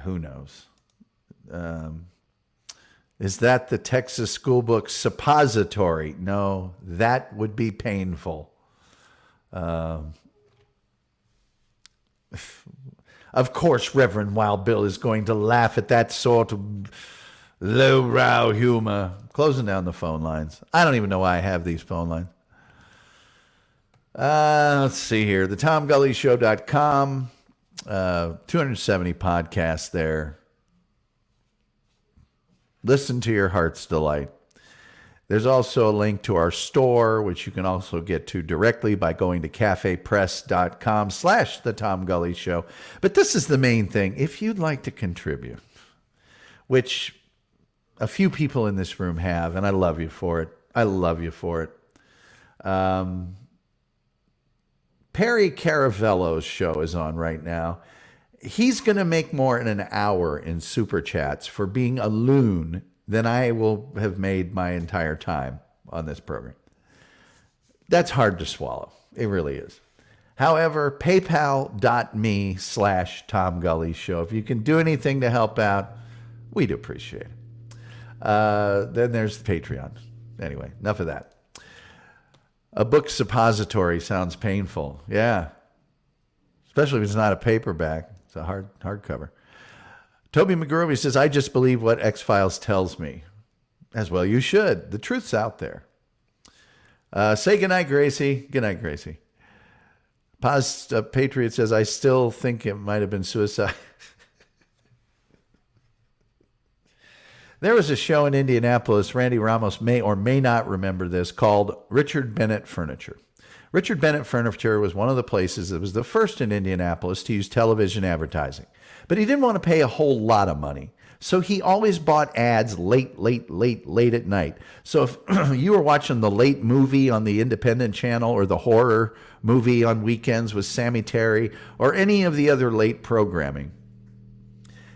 Who knows? Is that the Texas school book suppository? No, that would be painful. Of course, Reverend Wild Bill is going to laugh at that sort of lowbrow humor. Closing down the phone lines. I don't even know why I have these phone lines. Let's see here. The TomGullyShow.com. 270 podcasts there. Listen to your heart's delight. There's also a link to our store, which you can also get to directly by going to cafepress.com/The Tom Gully Show. But this is the main thing. If you'd like to contribute, which a few people in this room have, and I love you for it. I love you for it. Perry Caravello's show is on right now. He's going to make more in an hour in Super Chats for being a loon than I will have made my entire time on this program. That's hard to swallow. It really is. However, paypal.me/Tom Gully Show. If you can do anything to help out, we'd appreciate it. Then there's the Patreon. Anyway, enough of that. A book suppository sounds painful. Yeah. Especially if it's not a paperback. It's a hardcover. Toby McGrovey says, I just believe what X-Files tells me. As well you should. The truth's out there. Say goodnight, Gracie. Goodnight, Gracie. Paz Patriot says, I still think it might have been suicide. There was a show in Indianapolis, Randy Ramos may or may not remember this, called Richard Bennett Furniture. Richard Bennett Furniture was one of the places that was the first in Indianapolis to use television advertising. But he didn't want to pay a whole lot of money. So he always bought ads late at night. So if you were watching the late movie on the Independent Channel or the horror movie on weekends with Sammy Terry or any of the other late programming,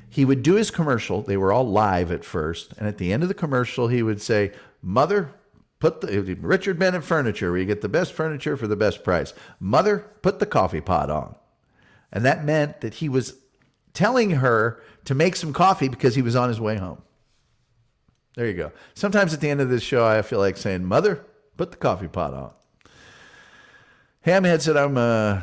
he would do his commercial. They were all live at first. And at the end of the commercial, he would say, Mother, put the Richard Bennett Furniture, where you get the best furniture for the best price. Mother, put the coffee pot on. And that meant that he was telling her to make some coffee because he was on his way home. There you go. Sometimes at the end of this show, I feel like saying, Mother, put the coffee pot on. Hamhead said, I'm a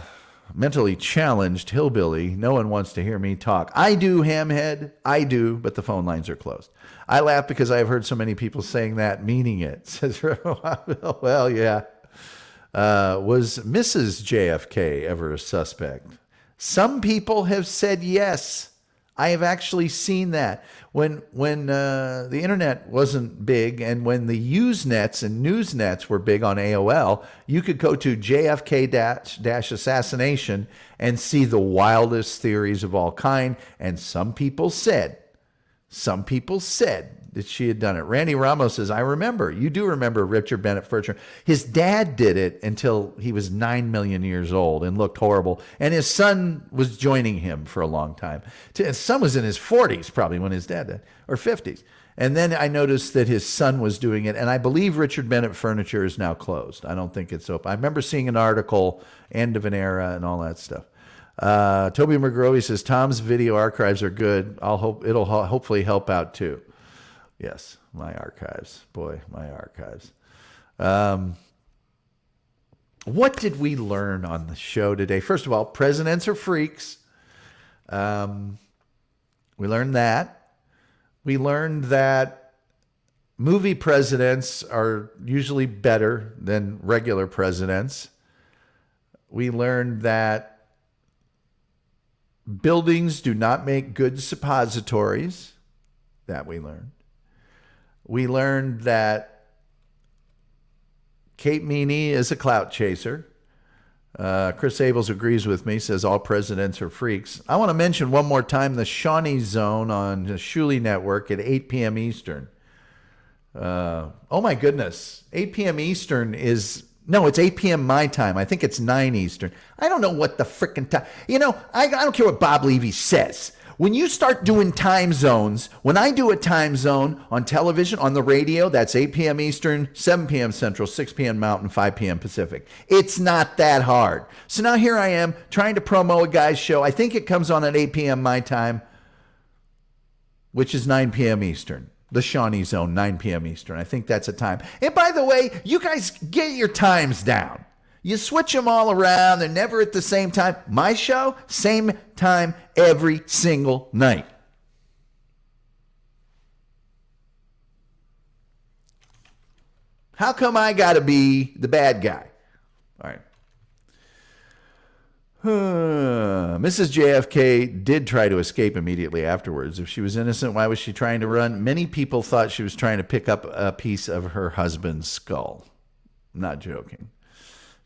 mentally challenged hillbilly. No one wants to hear me talk. I do, Hamhead. I do, but the phone lines are closed. I laugh because I've heard so many people saying that, meaning it. Says, well, yeah. Was Mrs. JFK ever a suspect? Some people have said yes. I have actually seen that. When the internet wasn't big and when the Usenets and Newsnets were big on AOL, you could go to JFK-assassination and see the wildest theories of all kind. And some people said that she had done it. Randy Ramos says, I remember. You do remember Richard Bennett Furniture. His dad did it until he was 9 million years old and looked horrible. And his son was joining him for a long time. His son was in his 40s probably when his dad did, or 50s. And then I noticed that his son was doing it. And I believe Richard Bennett Furniture is now closed. I don't think it's open. I remember seeing an article, end of an era and all that stuff. Toby McGrovey says, Tom's video archives are good. It'll hopefully help out too. Yes, my archives. Boy, my archives. What did we learn on the show today? First of all, presidents are freaks. We learned that. We learned that movie presidents are usually better than regular presidents. We learned that buildings do not make good suppositories. That we learned. We learned that Kate Meany is a clout chaser. Chris Abels agrees with me, says all presidents are freaks. I want to mention one more time the Shawnee Zone on the Shuli Network at 8 p.m. Eastern. Oh my goodness. 8 p.m. Eastern is... No, it's 8 p.m. my time. I think it's 9 Eastern. I don't know what the frickin' time... I don't care what Bob Levy says. When you start doing time zones, when I do a time zone on television, on the radio, that's 8 p.m. Eastern, 7 p.m. Central, 6 p.m. Mountain, 5 p.m. Pacific. It's not that hard. So now here I am trying to promo a guy's show. I think it comes on at 8 p.m. my time, which is 9 p.m. Eastern. The Shawnee Zone, 9 p.m. Eastern. I think that's a time. And by the way, you guys get your times down. You switch them all around. They're never at the same time. My show, same time every single night. How come I got to be the bad guy? All right. Mrs. JFK did try to escape immediately afterwards. If she was innocent, why was she trying to run? Many people thought she was trying to pick up a piece of her husband's skull. Not joking.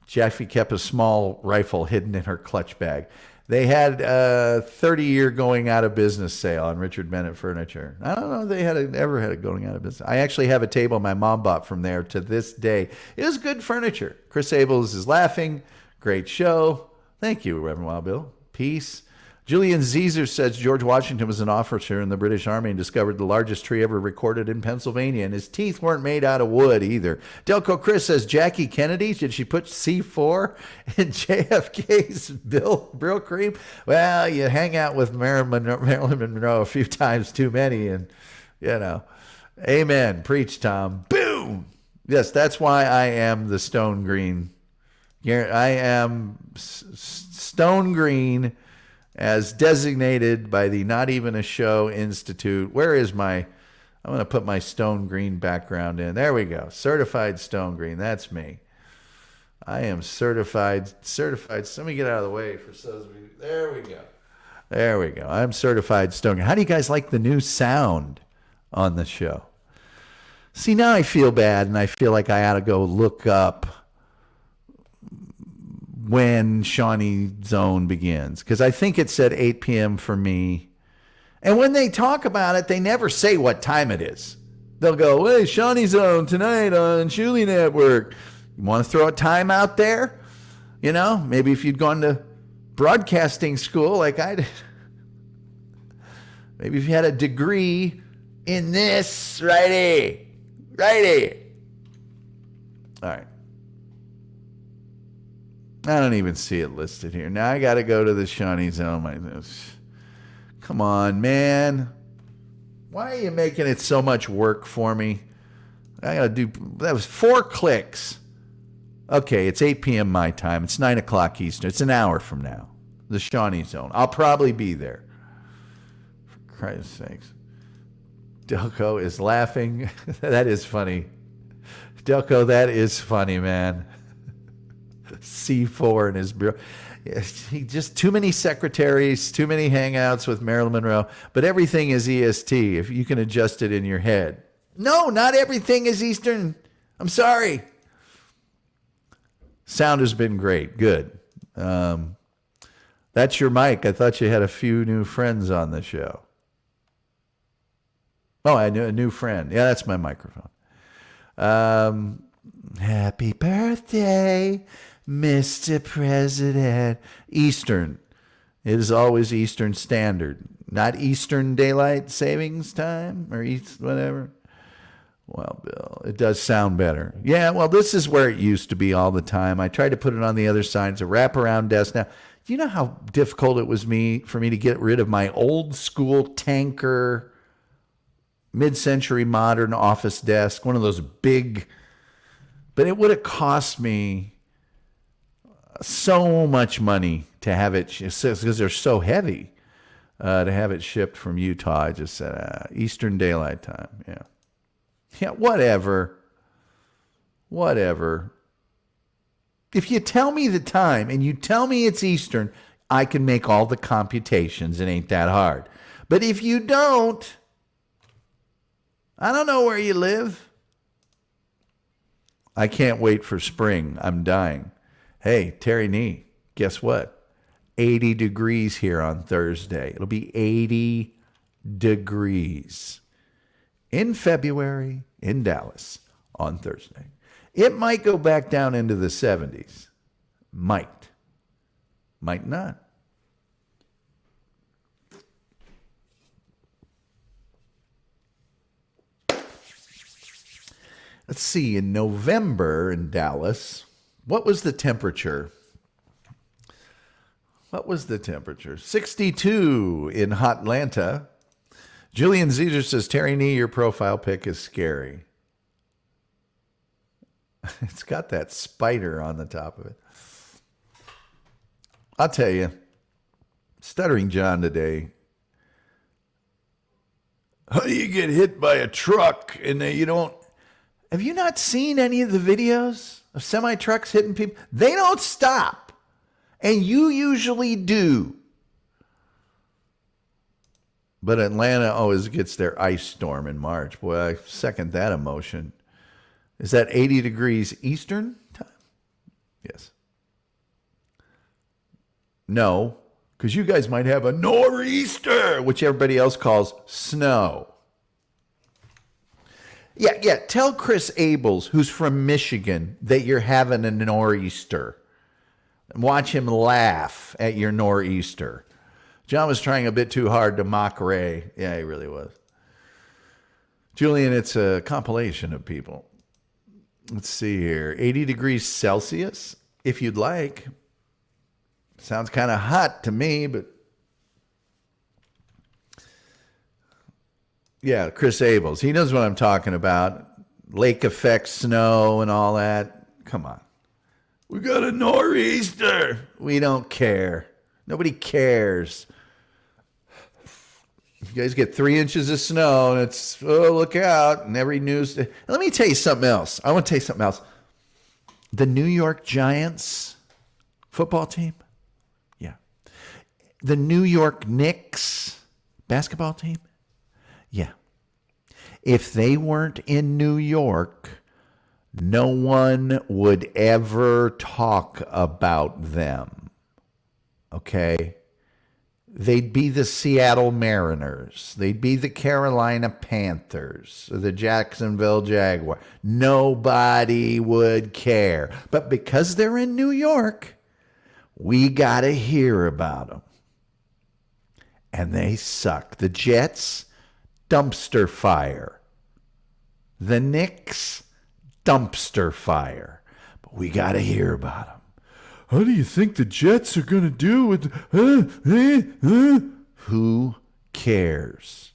Jeffy kept a small rifle hidden in her clutch bag. They had a 30-year going out of business sale on Richard Bennett Furniture. I don't know if they ever had a going out of business. I actually have a table my mom bought from there to this day. It was good furniture. Chris Abels is laughing. Great show. Thank you, Reverend Wild Bill. Peace. Julian Zezer says George Washington was an officer in the British Army and discovered the largest tree ever recorded in Pennsylvania, and his teeth weren't made out of wood either. Delco Chris says Jackie Kennedy, did she put C4 in JFK's Brill Cream? Well, you hang out with Marilyn Monroe a few times too many, and, you know. Amen. Preach, Tom. Boom! Yes, that's why I am the Stone Green. I am Stone Green, as designated by the Not Even a Show Institute. Where is I'm going to put my Stone Green background in. There we go. Certified Stone Green. That's me. I am certified. Let me get out of the way for there we go. There we go. I'm certified Stone Green. How do you guys like the new sound on the show? See, now I feel bad, and I feel like I ought to go look up when Shawnee Zone begins, because I think it said 8 p.m. for me. And when they talk about it, they never say what time it is. They'll go, hey, Shawnee Zone tonight on Shuli Network. You want to throw a time out there? You know, maybe if you'd gone to broadcasting school like I did. Maybe if you had a degree in this, righty. All right. I don't even see it listed here. Now I got to go to the Shawnee Zone. Come on, man. Why are you making it so much work for me? I got to do, that was 4 clicks. Okay, it's 8 p.m. my time. It's 9 o'clock Eastern. It's an hour from now. The Shawnee Zone. I'll probably be there. For Christ's sakes. Delco is laughing. That is funny. Delco, that is funny, man. C4 in his bureau. He just too many secretaries, too many hangouts with Marilyn Monroe, but everything is EST if you can adjust it in your head. No, not everything is Eastern. I'm sorry. Sound has been great. Good. That's your mic. I thought you had a few new friends on the show. Oh, I knew a new friend. Yeah, that's my microphone. Happy birthday, Mr. President. Eastern. It is always Eastern Standard, not Eastern Daylight Savings Time or East whatever. Well, Bill, it does sound better. Yeah, well, this is where it used to be all the time. I tried to put it on the other side. It's a wraparound desk. Now, do you know how difficult it was for me to get rid of my old school tanker, mid-century modern office desk, one of those big, but it would have cost me so much money to have it, because they're so heavy, to have it shipped from Utah. I just said, Eastern Daylight Time, yeah. Yeah, whatever. If you tell me the time and you tell me it's Eastern, I can make all the computations. It ain't that hard. But if you don't, I don't know where you live. I can't wait for spring. I'm dying. Hey, Terry Nee, guess what? 80 degrees here on Thursday. It'll be 80 degrees in February in Dallas on Thursday. It might go back down into the 70s. Might not. Let's see, in November in Dallas, what was the temperature? 62 in Hotlanta, Julian Caesar says, Terry Nee, your profile pic is scary. It's got that spider on the top of it. I'll tell you, Stuttering John today. How do you get hit by a truck and you don't... Have you not seen any of the videos of semi-trucks hitting people? They don't stop. And you usually do. But Atlanta always gets their ice storm in March. Boy, I second that emotion. Is that 80 degrees Eastern time? Yes. No, because you guys might have a nor'easter, which everybody else calls snow. Yeah. Tell Chris Abels, who's from Michigan, that you're having a nor'easter. Watch him laugh at your nor'easter. John was trying a bit too hard to mock Ray. Yeah, he really was. Julian, it's a compilation of people. Let's see here. 80 degrees Celsius, if you'd like. Sounds kind of hot to me, but... Yeah, Chris Abels. He knows what I'm talking about. Lake effect snow and all that. Come on. We got a nor'easter. We don't care. Nobody cares. You guys get 3 inches of snow and it's, oh, look out. And every news. Let me tell you something else. I want to tell you something else. The New York Giants football team. Yeah. The New York Knicks basketball team. Yeah. If they weren't in New York, no one would ever talk about them. Okay? They'd be the Seattle Mariners. They'd be the Carolina Panthers, or the Jacksonville Jaguars. Nobody would care. But because they're in New York, we got to hear about them. And they suck. The Jets, dumpster fire. The Knicks, dumpster fire. But we got to hear about them. How do you think the Jets are going to do with... Who cares?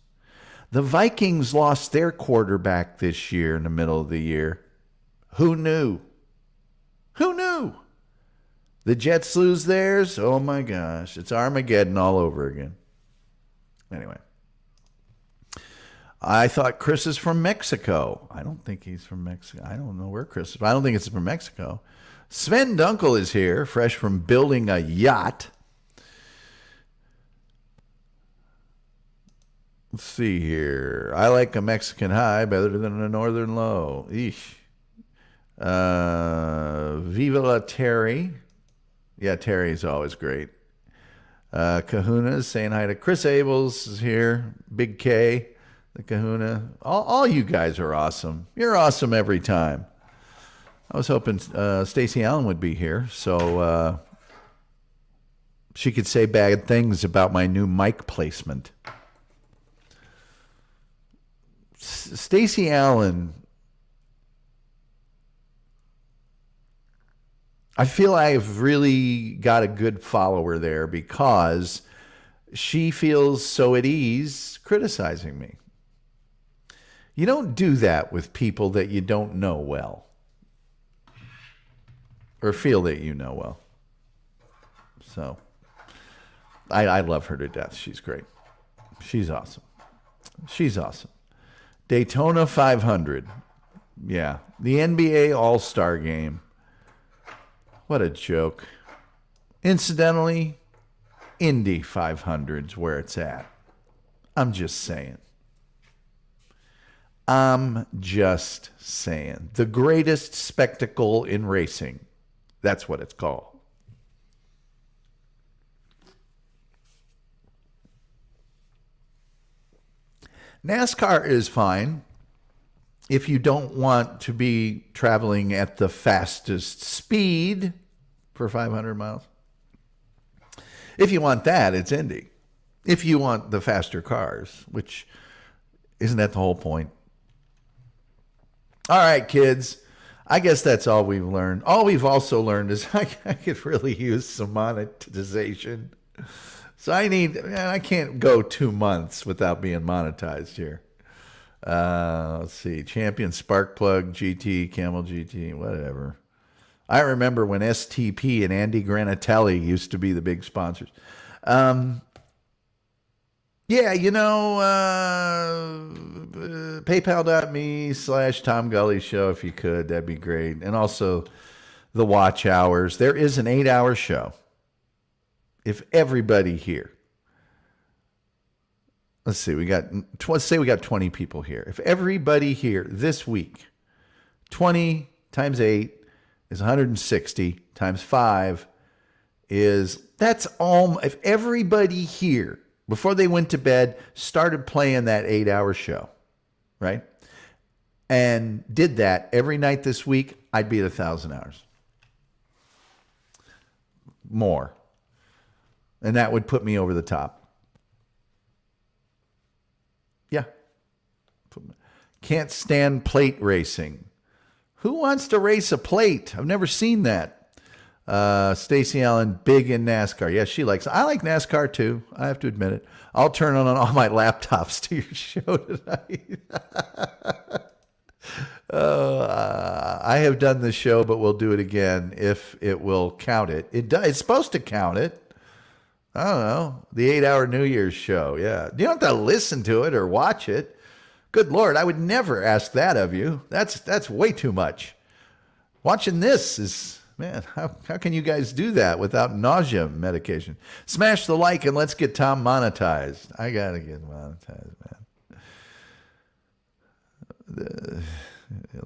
The Vikings lost their quarterback this year in the middle of the year. Who knew? Who knew? The Jets lose theirs? Oh my gosh. It's Armageddon all over again. Anyway. I thought Chris is from Mexico. I don't think he's from Mexico. I don't know where Chris is. But I don't think it's from Mexico. Sven Dunkel is here, fresh from building a yacht. Let's see here. I like a Mexican high better than a northern low. Eesh. Viva la Terry. Yeah, Terry's always great. Kahuna is saying hi to Chris Abels is here. Big K, the Kahuna. All you guys are awesome. You're awesome every time. I was hoping Stacey Allen would be here so she could say bad things about my new mic placement. Stacey Allen, I feel I've really got a good follower there because she feels so at ease criticizing me. You don't do that with people that you don't know well. Or feel that you know well. So, I love her to death. She's great. She's awesome. She's awesome. Daytona 500. Yeah. The NBA All-Star Game. What a joke. Incidentally, Indy 500's where it's at. I'm just saying. I'm just saying. The greatest spectacle in racing. That's what it's called. NASCAR is fine if you don't want to be traveling at the fastest speed for 500 miles. If you want that, it's Indy. If you want the faster cars, which isn't that the whole point? All right, kids. I guess that's all we've learned. All we've also learned is I could really use some monetization. So I can't go 2 months without being monetized here. Let's see. Champion Sparkplug GT, Camel GT, whatever. I remember when STP and Andy Granatelli used to be the big sponsors. Yeah, PayPal.me/Tom Gully Show if you could. That'd be great. And also the watch hours. There is an 8-hour show. If everybody here, let's say we got 20 people here. If everybody here this week, 20 times 8 is 160 times 5 that's all. If everybody here before they went to bed started playing that 8-hour show, right? And did that every night this week, I'd be at 1,000 hours. More. And that would put me over the top. Yeah. Can't stand plate racing. Who wants to race a plate? I've never seen that. Stacey Allen, big in NASCAR. Yeah, she likes. I like NASCAR too. I have to admit it. I'll turn on all my laptops to your show tonight. I have done this show, but we'll do it again if it will count it. It's supposed to count it. I don't know. The 8-hour New Year's show. Yeah. You don't have to listen to it or watch it. Good Lord, I would never ask that of you. That's way too much. Watching this is, man, how can you guys do that without nausea medication? Smash the like and let's get Tom monetized. I got to get monetized, man.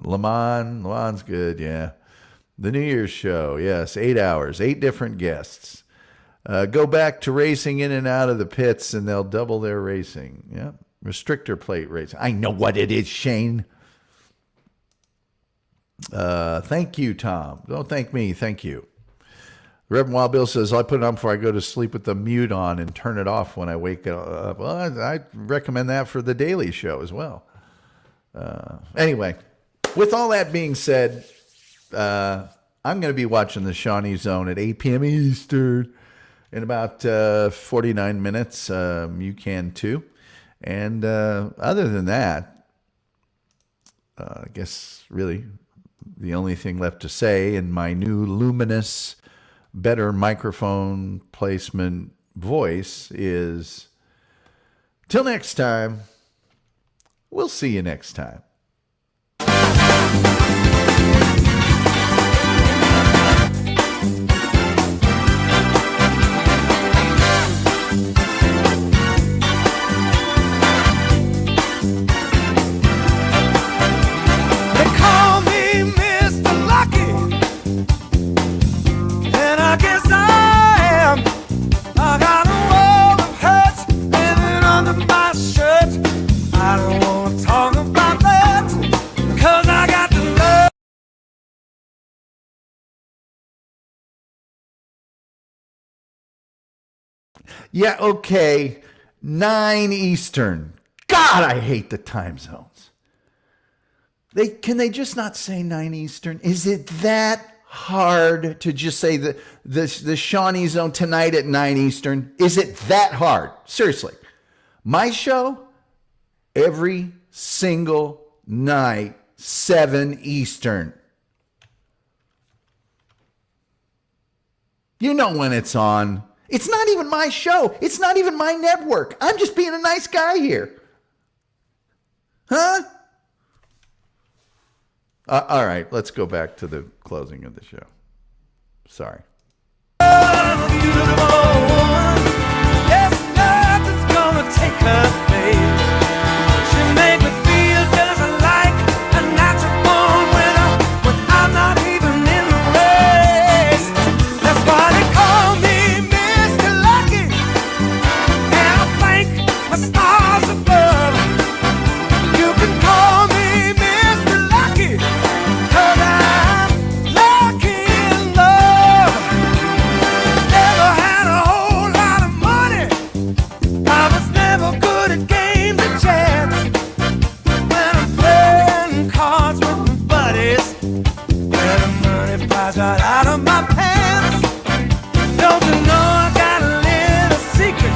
Lemon's good, yeah. The New Year's show, yes, 8 hours, 8 different guests. Go back to racing in and out of the pits and they'll double their racing. Yeah. Restrictor plate racing. I know what it is, Shane. Thank you, Tom. Don't thank me. Thank you. Reverend Wild Bill says, I put it on before I go to sleep with the mute on and turn it off when I wake up. Well, I recommend that for the Daily Show as well. Anyway, with all that being said, I'm going to be watching the Shawnee Zone at 8 p.m. Eastern in about 49 minutes. You can too. And other than that, I guess really the only thing left to say in my new luminous, better microphone placement voice is, till next time, we'll see you next time. Yeah, okay. 9 Eastern. God, I hate the time zones. Can they just not say 9 Eastern? Is it that hard to just say the Shawnee Zone tonight at 9 Eastern? Is it that hard? Seriously. My show, every single night, 7 Eastern. You know when it's on. It's not even my show. It's not even my network. I'm just being a nice guy here. Huh? All right, let's go back to the closing of the show. Sorry. Right out of my pants. Don't you know I got a little secret?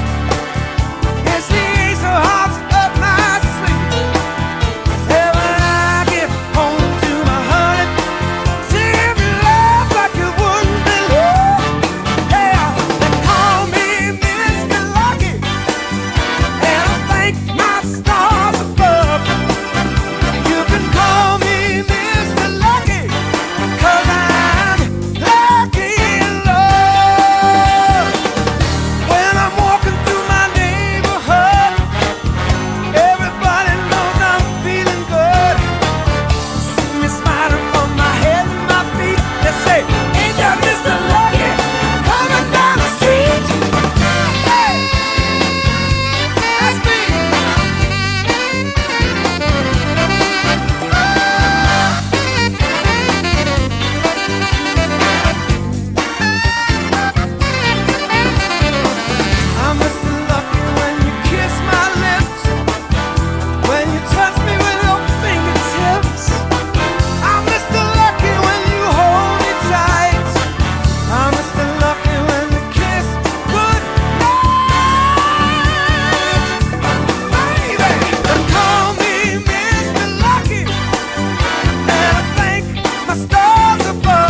stars above.